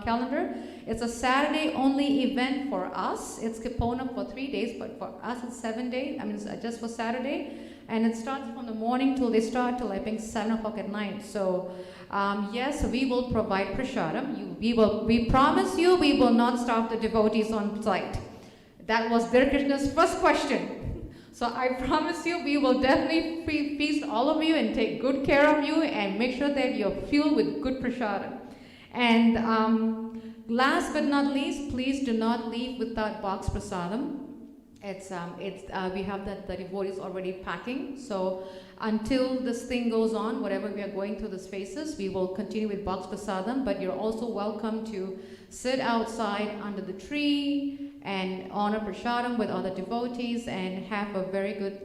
Speaker 2: calendar. It's a Saturday only event for us. It's Kipona for 3 days, but for us it's 7 days. I mean, it's just for Saturday. And it starts from the morning till they start till I think 7 o'clock at night. So yes, we will provide prasadam. We promise you we will not starve the devotees on site. That was Dear Krishna's first question. So I promise you, we will definitely feast all of you and take good care of you and make sure that you're fueled with good prasadam. And last but not least, please do not leave without box prasadam. We have the devotees already packing. So until this thing goes on, whatever we are going through these phases, we will continue with box prasadam. But you're also welcome to sit outside under the tree and honor prasadam with other devotees and have a very good,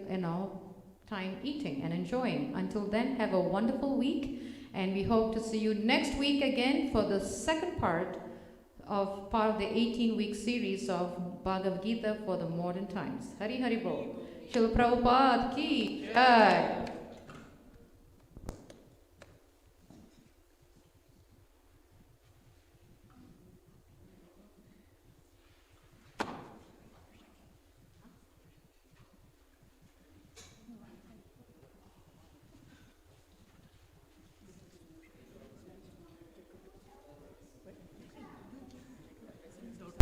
Speaker 2: time eating and enjoying. Until then, have a wonderful week, and we hope to see you next week again for the second part of the 18-week series of Bhagavad Gita for the modern times. Hari Hari Bol. Srila Prabhupada ki jai.